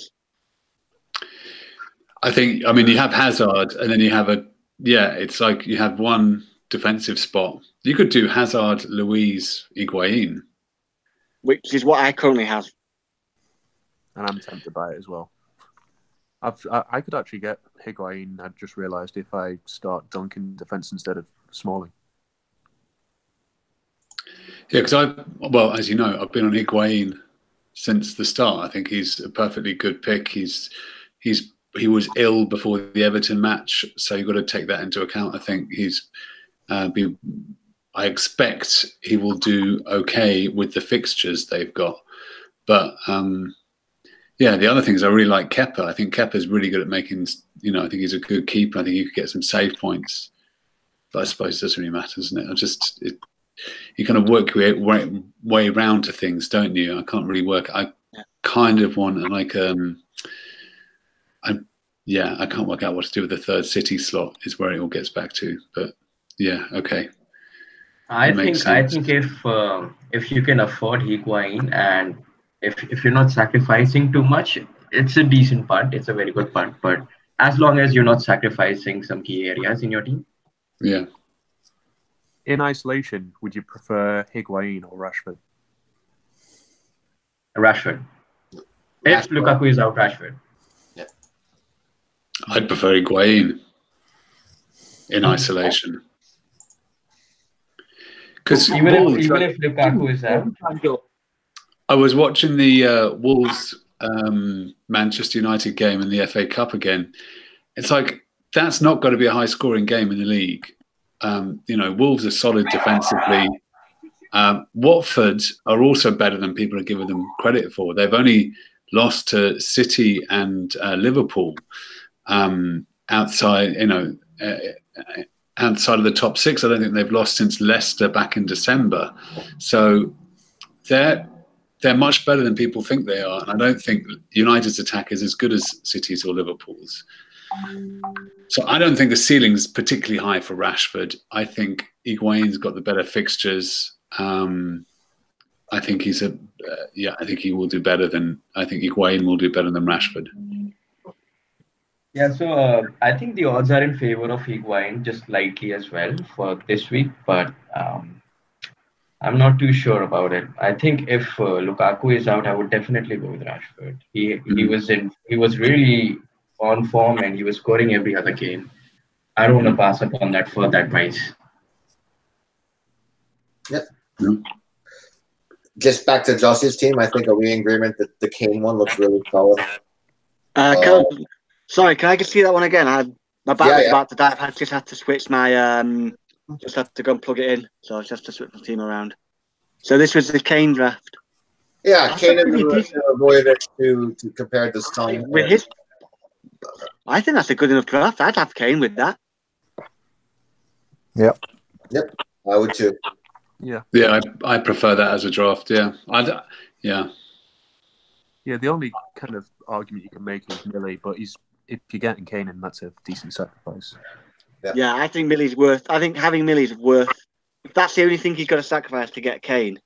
I mean, you have Hazard, and then you have it's like you have one defensive spot. You could do Hazard, Luiz, Higuain. Which is what I currently have. And I'm tempted by it as well. I could actually get Higuain, I just realised, if I start Duncan defence instead of Smalling. Yeah, because as you know, I've been on Higuain since the start. I think he's a perfectly good pick. He was ill before the Everton match, so you've got to take that into account. I think I expect he will do okay with the fixtures they've got. But the other thing is I really like Kepa. I think Kepa's really good at making, I think he's a good keeper. I think he could get some save points. But I suppose it doesn't really matter, doesn't it? You kind of work your way around to things, don't you? I can't really work. I kind of want I can't work out what to do with the third City slot is where it all gets back to. But yeah, okay. I think if you can afford Higuain and if you're not sacrificing too much, it's a decent punt. It's a very good punt. But as long as you're not sacrificing some key areas in your team. Yeah. In isolation, would you prefer Higuain or Rashford? Rashford. If Lukaku is out, Rashford. Yeah. I'd prefer Higuain in isolation. Because even if Lukaku is out. I was watching the Wolves Manchester United game in the FA Cup again. It's like that's not going to be a high scoring game in the league. Wolves are solid defensively. Watford are also better than people are giving them credit for. They've only lost to City and Liverpool outside of the top 6. I don't think they've lost since Leicester back in December. So they're much better than people think they are. And I don't think United's attack is as good as City's or Liverpool's. So I don't think the ceiling's particularly high for Rashford. I think Higuain's got the better fixtures. I think I think he will do better than. I think Higuain will do better than Rashford. Yeah, so I think the odds are in favor of Higuain just slightly as well for this week, but I'm not too sure about it. I think if Lukaku is out, I would definitely go with Rashford. He was really on form and he was scoring every other game. I don't want to pass up on that for that price. Yep. Mm-hmm. Just back to Josh's team, I think are we in agreement that the Kane one looks really solid? Sorry, can I just see that one again? My battery's about to die. I just had to switch my just had to go and plug it in, so I just have to switch my team around. So this was the Kane draft. Yeah, Kane and Vojevic to compare to Son. With his, I think that's a good enough draft. I'd have Kane with that. Yep, I would too. Yeah, I prefer that as a draft. Yeah, Yeah, the only kind of argument you can make is Millie, but if you're getting Kane in, that's a decent sacrifice. Yeah, I think Millie's worth. I think having Millie's worth. If that's the only thing he's got to sacrifice to get Kane,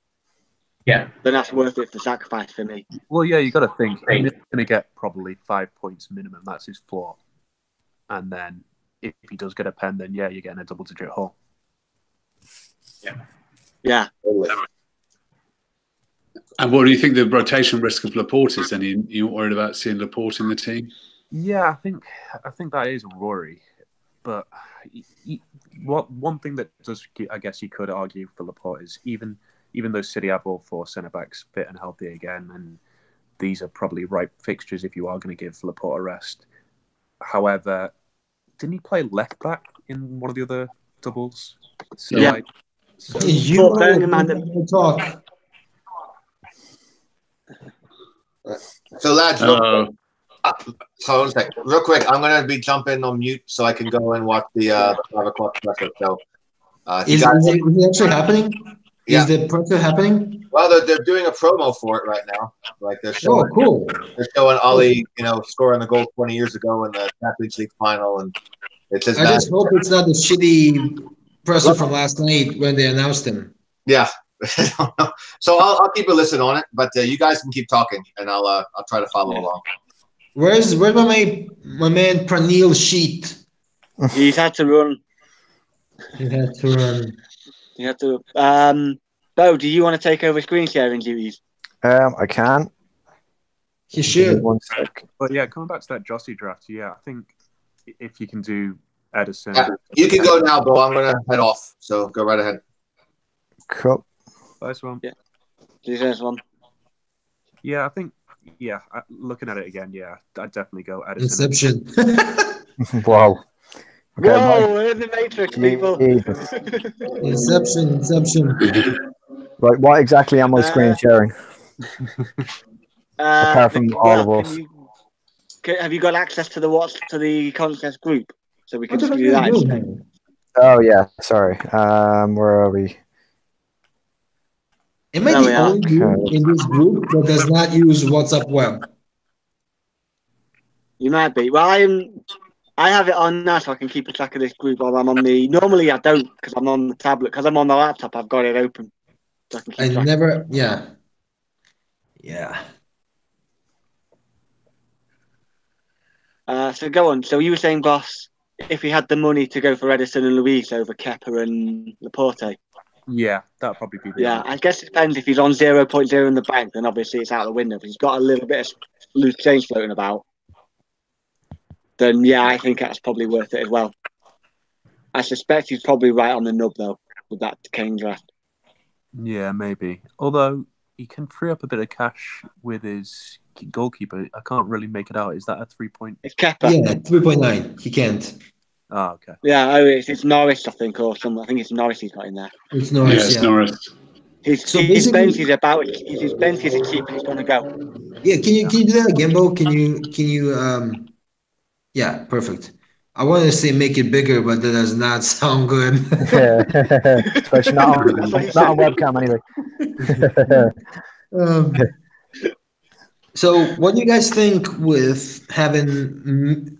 then that's worth it for sacrifice for me. Well, yeah, you got to think he's going to get probably 5 points minimum. That's his floor. and then if he does get a pen, then yeah, you're getting a double-digit haul. Yeah. And what do you think the rotation risk of Laporte is? Then you worried about seeing Laporte in the team? Yeah, I think that is a worry. But one thing that does, I guess you could argue for Laporte is even though City have all 4 centre backs fit and healthy again, and these are probably ripe fixtures if you are going to give Laporte a rest. However, didn't he play left back in one of the other doubles? So Yeah. You bearing in mind that- talk. So lads, Oh, hold on a second. Real quick, I'm gonna be jumping on mute so I can go and watch the 5 o'clock special. So if you Is guys, it actually happening? Yeah. Is the project happening? well, they're doing a promo for it right now. Like they're Oh, showing cool. Ollie, scoring the goal 20 years ago in the Champions League final, and it says I that. just hope it's not the shitty presser from last night when they announced him. Yeah. So I'll keep a listen on it, but you guys can keep talking, and I'll try to follow along. Where's my man Pranil Sheet? He's had to run. He had to run. He had to. Bo, do you want to take over screen sharing duties? I can. He should. 1 sec. But yeah, coming back to that Jossie draft, yeah, I think if you can do Edison, You can go now, Bo. I'm gonna head off, so go right ahead. Cool. first one. Yeah. There's one. Yeah, I think. Yeah, looking at it again, yeah, I'd definitely go Edison. Inception. Wow. Okay, Whoa, we're in the Matrix, people. Inception. Right, what exactly am I screen sharing? Apart from all of us. Have you got access to the Contcast group? So we can What the just fuck do are that you instead. doing? Oh yeah, sorry. Where are we? Am I There we the are. only dude in this group that does not use WhatsApp Web? You might be. Well, I have it on now so I can keep a track of this group while I'm on the. Normally I don't because I'm on the tablet. Because I'm on the laptop, I've got it open. So I can keep I track. never. Yeah. Yeah. So go on. So you were saying, boss, if he had the money to go for Edison and Luis over Kepa and Laporte. Yeah, that'd probably be the Yeah, I guess it depends. If he's on 0.0 in the bank, then obviously it's out the window. If he's got a little bit of loose change floating about, then yeah, I think that's probably worth it as well. I suspect he's probably right on the nub though with that Kane draft. Yeah, maybe. Although he can free up a bit of cash with his goalkeeper. I can't really make it out. Is that a 3 point? It's Kepa. Yeah, 3.9. He can't. Oh, okay. Yeah, it's Norris, I think, or something. I think it's Norris he's got in there. It's yeah, Norris. it's Yeah. Norris. His bench is about. His bench is a keeper. He's going to go. Yeah. Can you do that again, Bo? Can you? Yeah. Perfect. I wanted to say make it bigger, but that does not sound good. Especially not on webcam anyway. So, what do you guys think with having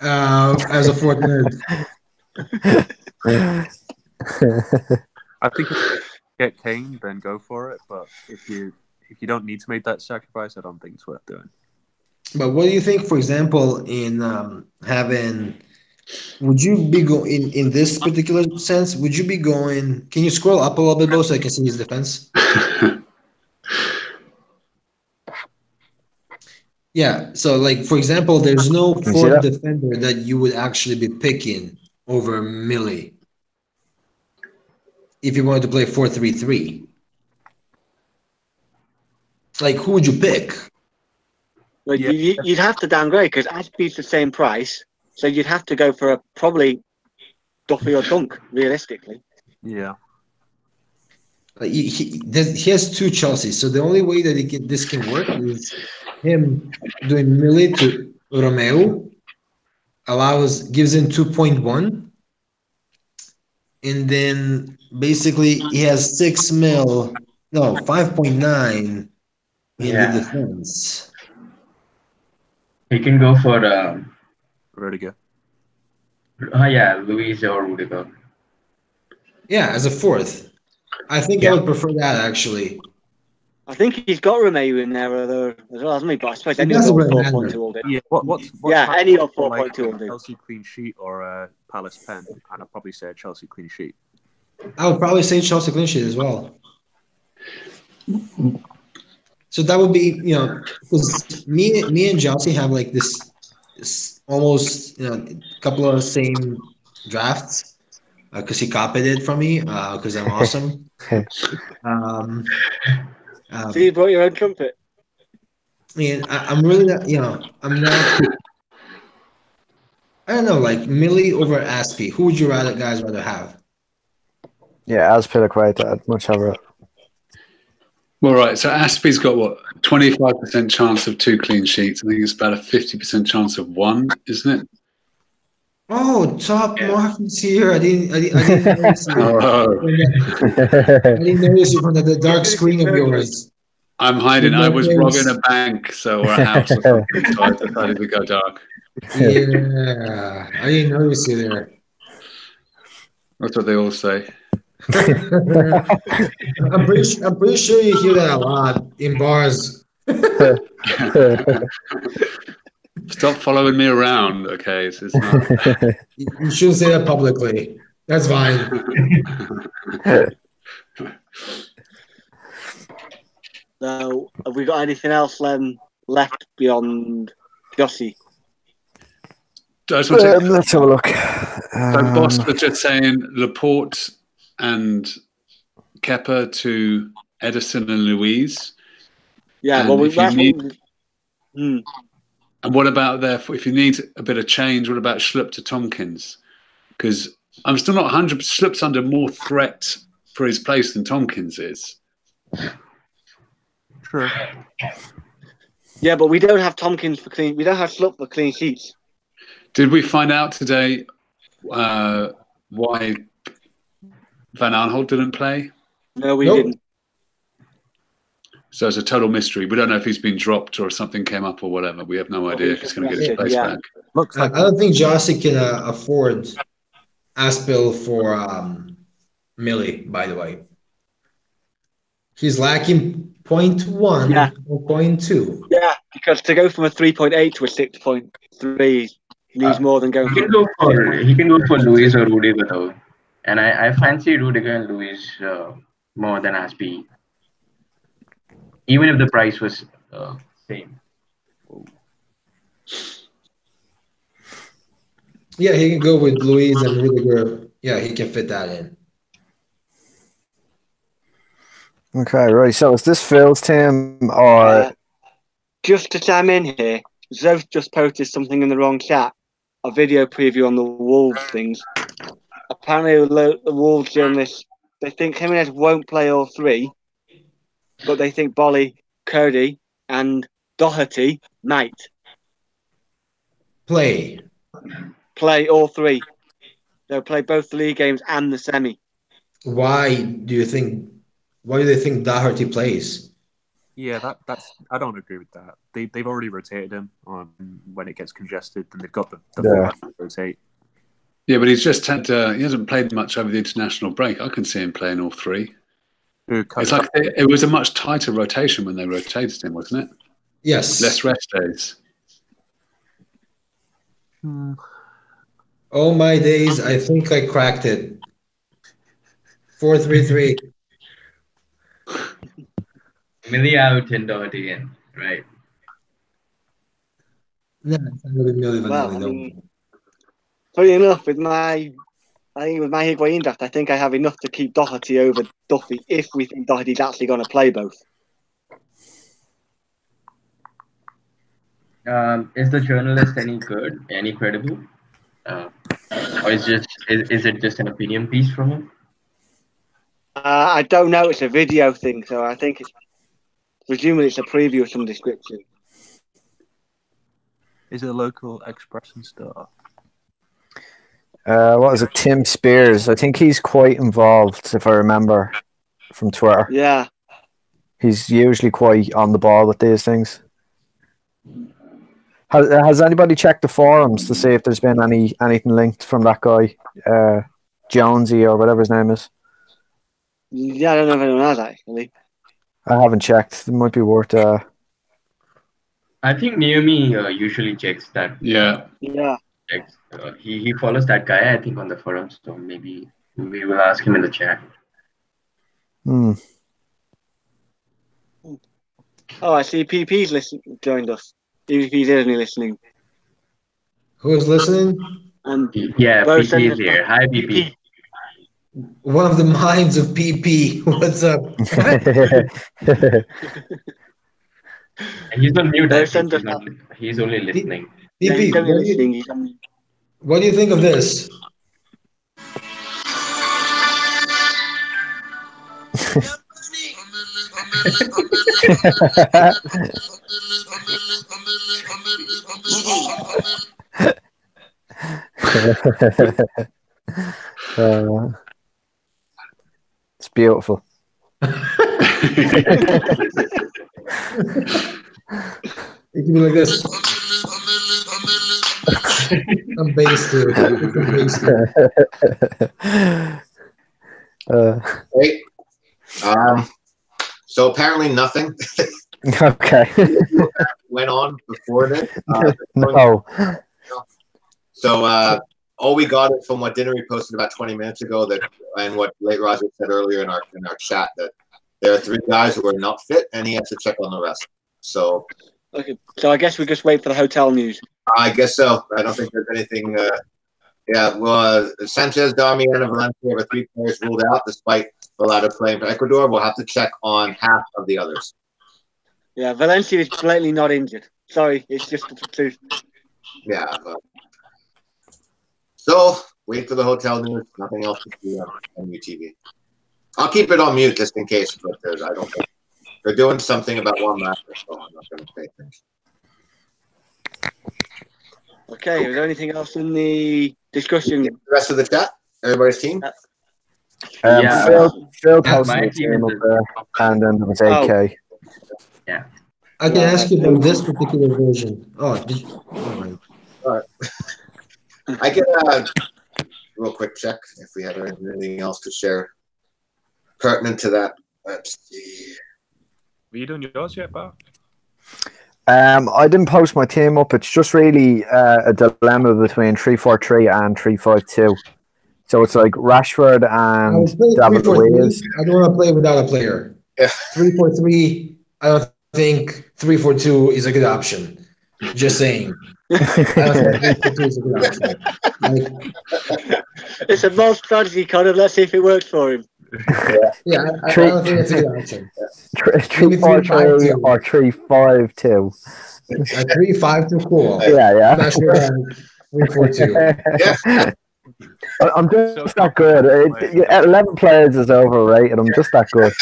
as a fourth nerd? I think if you get Kane, then go for it. But if you don't need to make that sacrifice, I don't think it's worth doing. But what do you think, for example, in having? Would you be going in this particular sense? Would you be going? Can you scroll up a little bit, Bo, so I can see his defense? Yeah. So, like for example, there's no you see fourth that? defender that you would actually be picking over Millie if you wanted to play 4-3-3. Like, who would you pick? Like Yeah. you'd have to downgrade because Ashby's the same price, so you'd have to go for probably Duffy or Dunk, realistically. Yeah. Like he has two Chelsea, so the only way that this can work is him doing Millie to Romeo, gives him 2.1, and then basically he has 5.9 in the defense. He can go for Rudiger. Luis or Rudiger. Yeah, as a fourth. I think I would prefer that actually. I think he's got Romeo in there as well, hasn't he? But I suppose It any doesn't of really 4.2 matter. will do. Yeah, what's Yeah, any of more 4.2 will do. Chelsea clean sheet or Palace pen? And I'd probably say a Chelsea clean sheet. I would probably say Chelsea clean sheet as well. So that would be, because me and Chelsea have like this almost, couple of same drafts because he copied it from me because I'm awesome. Um, So you brought your own trumpet? I'm really not, I'm not. I don't know, like Millie over Aspie. Who would you guys rather have? Yeah, Azpilicueta, I'd much rather. Well, right. So Aspie's got what 25% chance of 2 clean sheets. I think it's about a 50% chance of 1, isn't it? Oh, top Martin's here. I didn't notice you. Oh, I didn't notice you from the dark screen of yours. I'm hiding. I was robbing a bank, or a house or something, so I decided to go dark. Yeah, I didn't notice you there. That's what they all say. I'm pretty sure you hear that a lot in bars. Stop following me around, okay? It's not... You shouldn't say that publicly. That's fine. So, have we got anything else left beyond Jossie? Let's have a look. So Boss was just saying Laporte and Kepa to Edison and Louise. Yeah, and well, and what about if you need a bit of change, what about Schlupp to Tompkins? Because I'm still not 100%. Schlupp's under more threat for his place than Tompkins is. True. Yeah, but we don't have Tompkins for clean. We don't have Schlupp for clean sheets. Did we find out today why Van Aanholt didn't play? No, we didn't. So it's a total mystery. We don't know if he's been dropped or something came up or whatever. We have no idea if he's going to get his place back. Looks like I don't think Jossie can afford Aspil for Millie, by the way. He's lacking 0.1 or 0.2. Yeah, because to go from a 3.8 to a 6.3 needs more than going. He can go for Luis or Rudiger though, and I fancy Rudiger and Luis more than Aspie, even if the price was same. Yeah, he can go with Luis and Rudiger. Yeah, he can fit that in. Okay, right. So is this Phil's team or just to chime in here? Zev just posted something in the wrong chat. A video preview on the Wolves things. Apparently, the Wolves journalists, they think Jimenez won't play all three, but they think Bolly, Cody, and Doherty might play all three. They'll play both the league games and the semi. Why do they think Doherty plays? Yeah, that's. I don't agree with that. They've already rotated him when it gets congested, and they've got the format to rotate. Yeah, but he's just had. He hasn't played much over the international break. I can see him playing all three. It's like it was a much tighter rotation when they rotated him, wasn't it? Yes. Less rest days. Oh my days! I think I cracked it. 4-3-3. Millie out and Doherty in, right? No, it's not really Millie Well, Vanilli, funny enough, with my Higuain draft, I think I have enough to keep Doherty over Duffy if we think Doherty's actually going to play both. Is the journalist any good, any credible, or is it just an opinion piece from him? I don't know. It's a video thing, so I think presumably it's a preview of some description. Is it a local Express and Star? what is it? Tim Spears. I think he's quite involved, if I remember from Twitter. Yeah. He's usually quite on the ball with these things. Has anybody checked the forums to see if there's been anything linked from that guy, Jonesy or whatever his name is? Yeah, I don't know if anyone has actually. I haven't checked. It might be worth. I think Naomi usually checks that. Yeah. Yeah. Checks. He follows that guy, I think, on the forum. So maybe we will ask him in the chat. Hmm. Oh, I see. PP's joined us. Even if he's only listening. Who is listening? And Yeah, Bo PP sent is us here. back- Hi, PP. One of the minds of PP. What's up? He's on mute. Bo I think sent us back. he's only listening. Yeah, he's PP, only listening. He's only... what do you think of this? It's beautiful. It can be like this. I'm based here. I'm based here. Great. So apparently nothing Okay. went on before this. No. So all we got is from what Dinnery posted about 20 minutes ago, that and what Late Roger said earlier in our chat, that there are 3 guys who are not fit, and he has to check on the rest. So Okay. So I guess we just wait for the hotel news. I guess so. I don't think there's anything. Yeah, well, Sanchez, Darmian, and Valencia are 3 players ruled out despite Velado playing for Ecuador. We'll have to check on half of the others. Yeah, Valencia is blatantly not injured. Sorry, it's just the truth. Yeah. So wait for the hotel news. Nothing else to see on UTV. I'll keep it on mute just in case, but I don't think they're doing something about one match, so I'm not going to say things. Okay, is there anything else in the discussion? The rest of the chat, everybody's team. Yeah. Phil Yeah, posted my the team team is up there, and then there was AK. Yeah. I can ask you about this particular version. Oh, did you? Never mind. I can real quick check if we have anything else to share pertinent to that. Let's see. Have you done yours yet, Bart? I didn't post my team up. It's just really a dilemma between 3-4-3 and 3-5-2. So it's like Rashford I and was playing David 3-4-3. Luiz. I don't want to play without a player. Yeah. 3-4-3. I don't think 3-4-2 is a good option. Just saying. I don't think 3-4-2 is a good option. Like, It's a bold strategy, Connor. Let's see if it works for him. yeah, I don't think it's a good option. 3-4-3 or 3-5-2. A 3-5-2, cool. Yeah. I'm not sure about 3-4-2. Yeah. I'm just that good. 11 players is overrated. I'm just that good.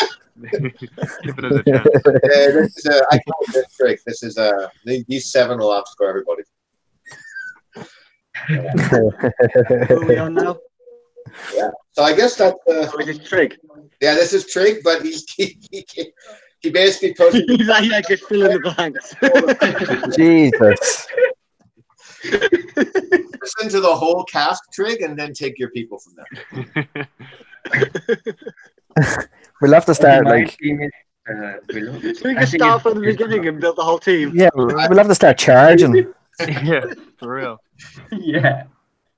Give it as a chance. This is, I call it this trick. This is these 7 will outscore everybody. Who are we on now? Yeah. So I guess that. Oh, is it Trig? Yeah, this is Trig, but he basically posted. He's like, yeah, just fill in the blanks. Jesus. Listen to the whole cast, Trig, and then take your people from there. We'll have to start My like. team is below. So we can start from the beginning and build the whole team. Yeah, we'll have to start charging. Yeah, for real. Yeah.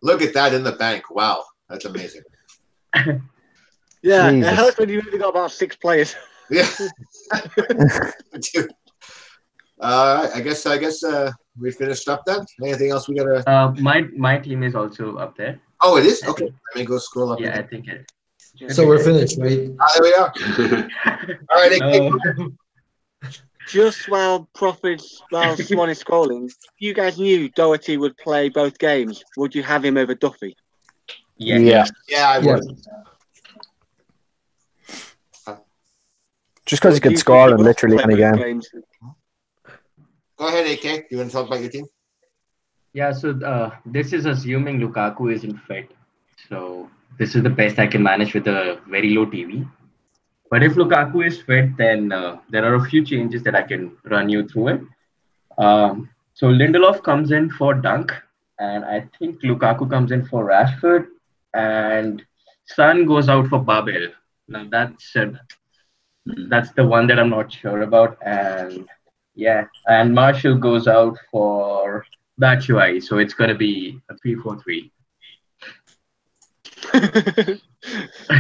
Look at that in the bank. Wow, that's amazing. Yeah, Jesus. it helps when you've only got about 6 players. Yeah. Dude. I guess we finished up then. Anything else we gotta? My team is also up there. Oh, it is. Okay, let me go scroll up. Yeah, I think it. So we're finished, right? There we are. All right. Just while Swan is scrolling, if you guys knew Doherty would play both games, would you have him over Duffy? Yeah. Yeah, I would. Just because he could score in literally any game. Go ahead, AK. You want to talk about your team? Yeah, so this is assuming Lukaku isn't fit. So this is the best I can manage with a very low TV. But if Lukaku is fit, then there are a few changes that I can run you through it. So Lindelof comes in for Dunk, and I think Lukaku comes in for Rashford, and Son goes out for Babel. Now that's That's the one that I'm not sure about. And yeah, and Marshall goes out for Batshuayi, so it's gonna be a 3-4-3.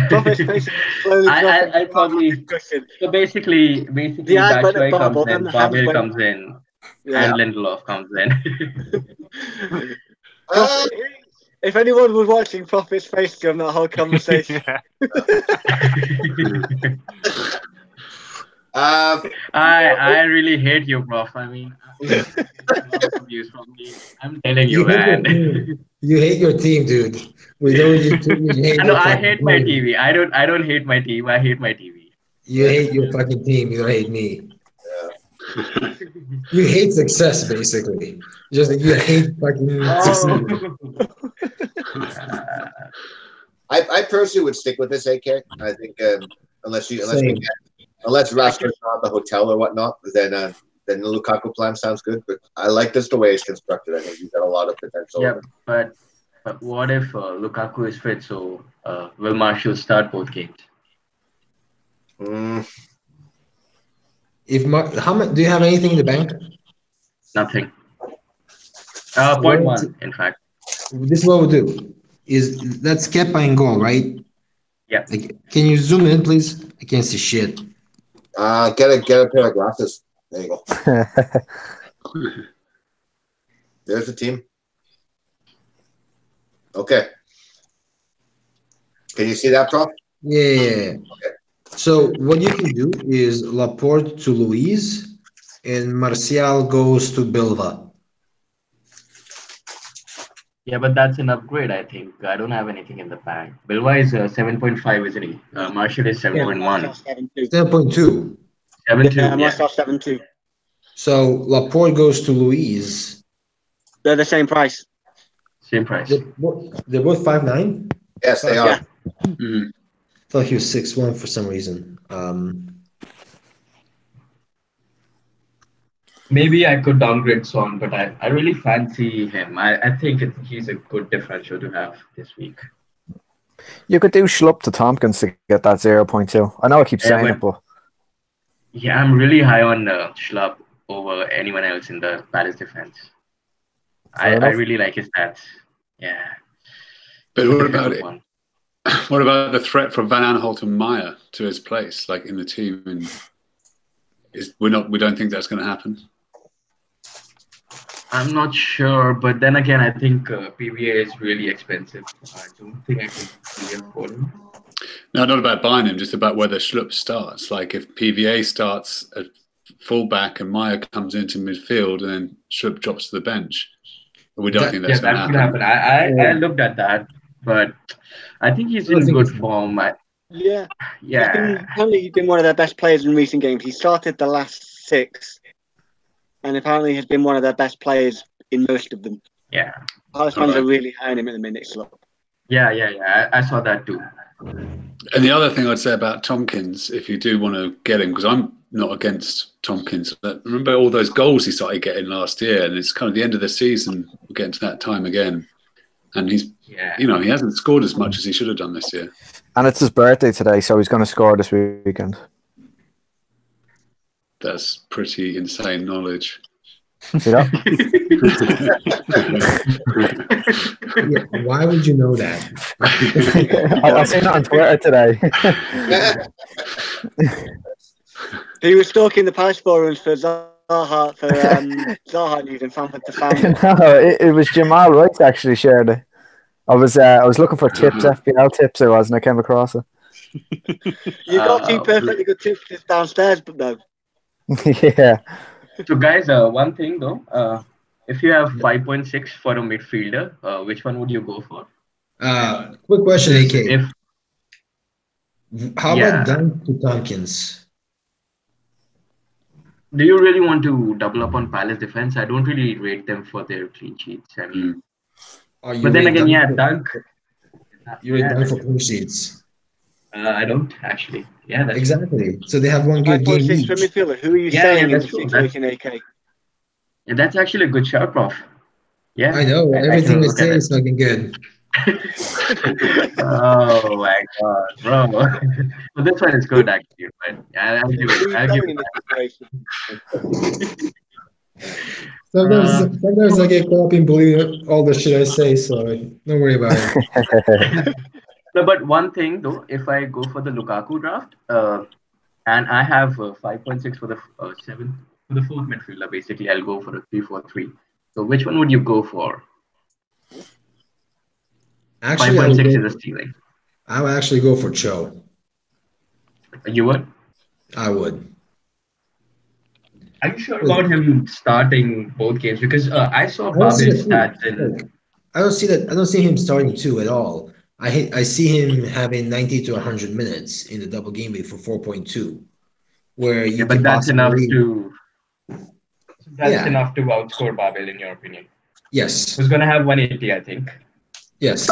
Prophet's facing slowly dropping. I probably so basically The eyes went Batshuayi at comes Barbel, then in, the hands Babel went. comes in, Yeah. and Lindelof comes in. Prophet, if anyone was watching Prophet's face during that whole conversation, I really hate you, Prof. I mean, abuse from me. I'm telling you, man. You hate your team, dude. We know you hate No, your I fucking hate my team. TV. I don't hate my team. I hate my TV. You hate your fucking team. You don't hate me. You hate success, basically. Just like you hate fucking succeeding. I personally would stick with this AK. I think unless Rashford's not at the hotel or whatnot, then the Lukaku plan sounds good. But I like this the way it's constructed. I think he's got a lot of potential. Yeah, but what if Lukaku is fit? So will Marshall start both games? How much do you have anything in the bank? Nothing. 0.1, in fact. This is what we'll do. That's Kepa in goal, right? Yeah. Like, can you zoom in, please? I can't see shit. Get a pair of glasses. There you go. There's the team. Okay. Can you see that, Prof? Yeah. Okay. So what you can do is Laporte to Luis, and Martial goes to Bilva. Yeah, but that's an upgrade, I think. I don't have anything in the bank. Bilva is 7.5, isn't he? Marshall is 7.1. 7.2. 7.2. Yeah, Marshall 7.2. So Laporte goes to Luis. They're the same price. Same price. They're both 5'9"? Yes, they are. Yeah. I thought he was 6'1" for some reason. Maybe I could downgrade Son, but I really fancy him. I think he's a good differential to have this week. You could do Schlupp to Tompkins to get that 0.2. I know I keep saying it, but... Yeah, I'm really high on Schlupp over anyone else in the Palace defense. I really like his stats. Yeah. But what about it? What about the threat from Van Aanholt and Meyer to his place, like in the team? And we don't think that's going to happen. I'm not sure, but then again, I think PVA is really expensive. I don't think I can really afford him. No, not about buying him, just about whether Schlupp starts. Like if PVA starts at fullback and Meyer comes into midfield and then Schlupp drops to the bench. But we don't think that's going to happen. I looked at that, but I think he's in good form. Yeah. Yeah. He's been one of their best players in recent games. He started the last 6. And apparently has been one of their best players in most of them. Yeah. Palace fans are really high on him at the minute, Schlupp. Yeah. I saw that too. And the other thing I'd say about Tompkins, if you do want to get him, because I'm not against Tompkins. But remember all those goals he started getting last year, and it's kind of the end of the season. We're getting to that time again. And he's, he hasn't scored as much as he should have done this year. And it's his birthday today, so he's going to score this weekend. That's pretty insane knowledge. See that? Why would you know that? I seen that on Twitter today. He was stalking the Palace forums for Zaha Zaha news and Famford to Family. No, it was Jamal Rice actually shared it. I was looking for tips, FPL tips, and I came across it. You got 2 perfectly good tips downstairs, but no. Yeah. So guys, one thing though, if you have 5.6 for a midfielder, which one would you go for? Quick question, AK. How about Dunk to Tompkins? Do you really want to double up on Palace defense? I don't really rate them for their clean sheets. I mean, but then again, Dunk. You rate Dunk for clean sheets. I don't actually. Yeah, that's exactly. So they have one good game each. For midfielder. Who are you saying in this situation, AK? Yeah, that's actually a good shout, Prof. Yeah, I know. Everything I say is fucking good. Oh my god, bro. Well, this one is good actually, but I'll do Who are it. you I'll give playing it in this situation? Sometimes I get caught up in believing all the shit I say, so don't worry about it. No, but one thing though, if I go for the Lukaku draft, and I have 5.6 for the seventh, for the fourth midfielder, basically, I'll go for a 3-4-3. So which one would you go for? Actually, I 5.6 would is a stealing. I would actually go for Cho. You would? I would. Are you sure about him starting both games? Because I saw I don't see Babel's that. stats in. I don't see that. I don't see him starting two at all. I see him having 90 to 100 minutes in the double game week for 4.2, where Yeah, you but can that's enough possibly. to. That's Yeah. enough to outscore Babel, in your opinion. Yes. Who's gonna have 180, I think. Yes.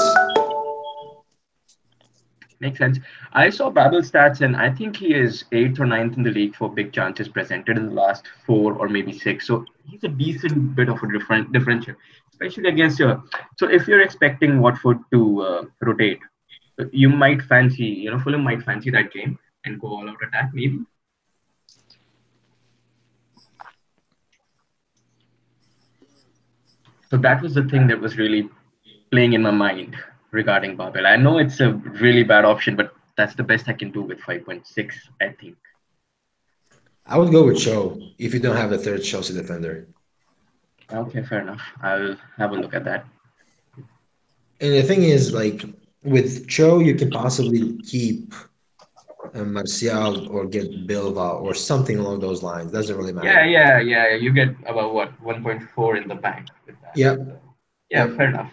Makes sense. I saw Babel's stats, and I think he is 8th or 9th in the league for big chances presented in the last 4 or maybe 6. So he's a decent bit of a differential, especially against your. So if you're expecting Watford to rotate, you might fancy, Fulham might fancy that game and go all out attack, maybe. So that was the thing that was really playing in my mind regarding Babel. I know it's a really bad option, but that's the best I can do with 5.6, I think. I would go with Cho if you don't have a third Chelsea defender. Okay, fair enough. I'll have a look at that. And the thing is, like with Cho, you can possibly keep Martial or get Bilva or something along those lines. Doesn't really matter. Yeah. You get about what 1.4 in the bank with that. Yeah. Yeah, fair enough.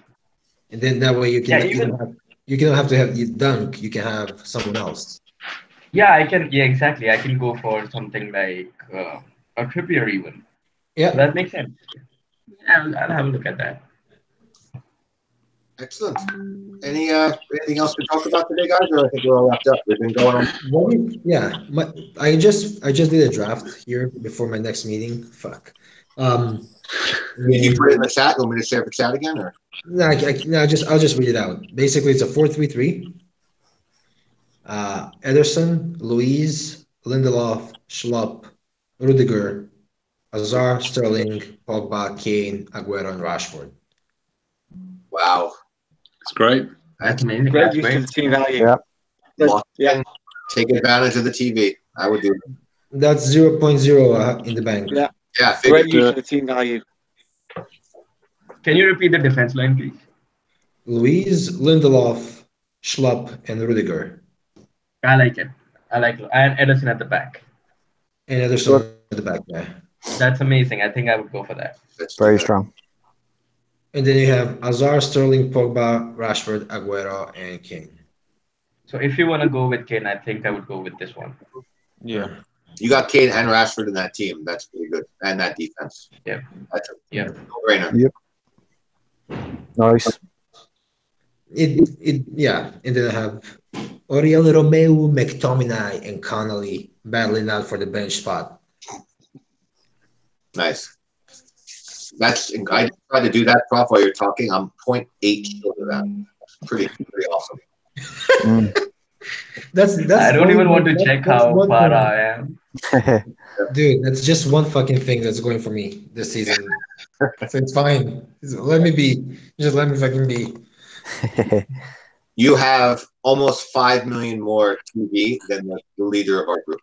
And then that way you can Yeah, even you don't have to have you dunk. You can have someone else. yeah, I can. Yeah, exactly. I can go for something like a Trippier even. Yeah. So that makes sense. Yeah, I'll have a look at that. Excellent. Anything else to talk about today, guys? Or I think we're all wrapped up. We've been going on. Yeah. I just did a draft here before my next meeting. Fuck. Did you put it in the chat? Want me to share the chat again, or? No, I'll just read it out. Basically, it's a 4-3-3. Ederson, Luiz, Lindelof, Schlupp, Rudiger, Hazard, Sterling, Pogba, Kane, Aguero, and Rashford. Wow, it's great. That's amazing. Great That's use great. of the team value. Yeah. Yeah. Take advantage of the TV. I would do it. That's 0.0 in the bank. Yeah. Yeah, Great use of the team value. Can you repeat the defense line, please? Luiz, Lindelof, Schlupp, and Rudiger. I like it. And Ederson at the back. And Ederson at the back, yeah. That's amazing. I think I would go for that. Very strong. And then you have Hazard, Sterling, Pogba, Rashford, Aguero, and Kane. So if you want to go with Kane, I think I would go with this one. Yeah. You got Kane and Rashford in that team. That's pretty good. And that defense. Yeah. That's a Yeah. no-brainer. Yep. Nice. Yeah. And then I have Oriol Romeu, McTominay, and Connolly battling out for the bench spot. Nice. I tried to do that, Prof, while you're talking. I'm 0.8 short of that. Pretty awesome. That's I don't even want to check how far I am. Dude, that's just one fucking thing that's going for me this season. So it's fine. Let me be. Just let me fucking be. You have almost 5 million more TV than the leader of our group.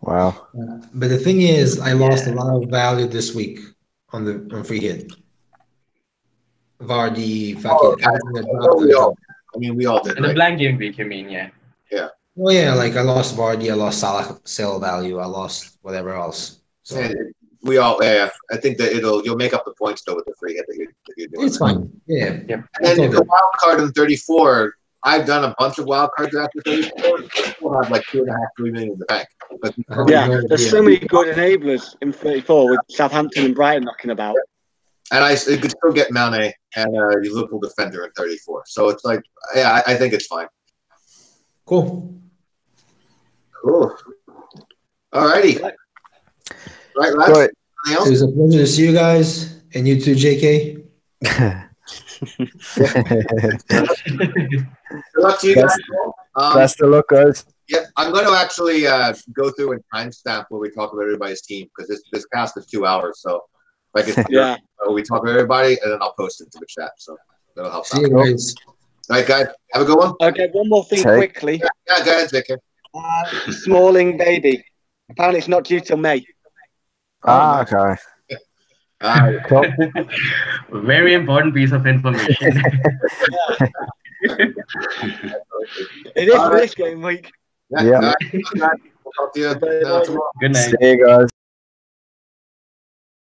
Wow. But the thing is, I lost a lot of value this week on free hit. Vardy, fucking. We all did. In the Right? blank game week, you mean? Yeah. Well, yeah, like I lost Vardy, I lost Salah sale value, I lost whatever else. So And we all. Yeah. I think that you'll make up the points though with the free hit that you're doing. it's fine. Yeah. Yep. And then the wild card in 34. I've done a bunch of wild cards after 34. Still have like 2.5, 3 million in the bank. But Yeah, there's so many good enablers in 34 with Southampton and Brighton knocking about. And you could still get Mane and a Liverpool defender in 34. So it's like, yeah, I think it's fine. Cool. Cool. All righty. Right, lads. Great. Anything else? It was a pleasure to see you guys and you too, JK. Good luck to you guys. Best of luck, guys. Yeah, I'm going to actually go through and timestamp where we talk about everybody's team because this cast is 2 hours. So if I can, we talk about everybody, and then I'll post it to the chat. So that'll help. See you guys. All right, guys. Have a good one. Okay, one more thing quickly. Yeah, go ahead, Vicky. Smalling baby. Apparently, it's not due till May. Okay. Cool. Very important piece of information. It is for this game week. Yeah. We'll talk to you tomorrow. Good night. See you guys.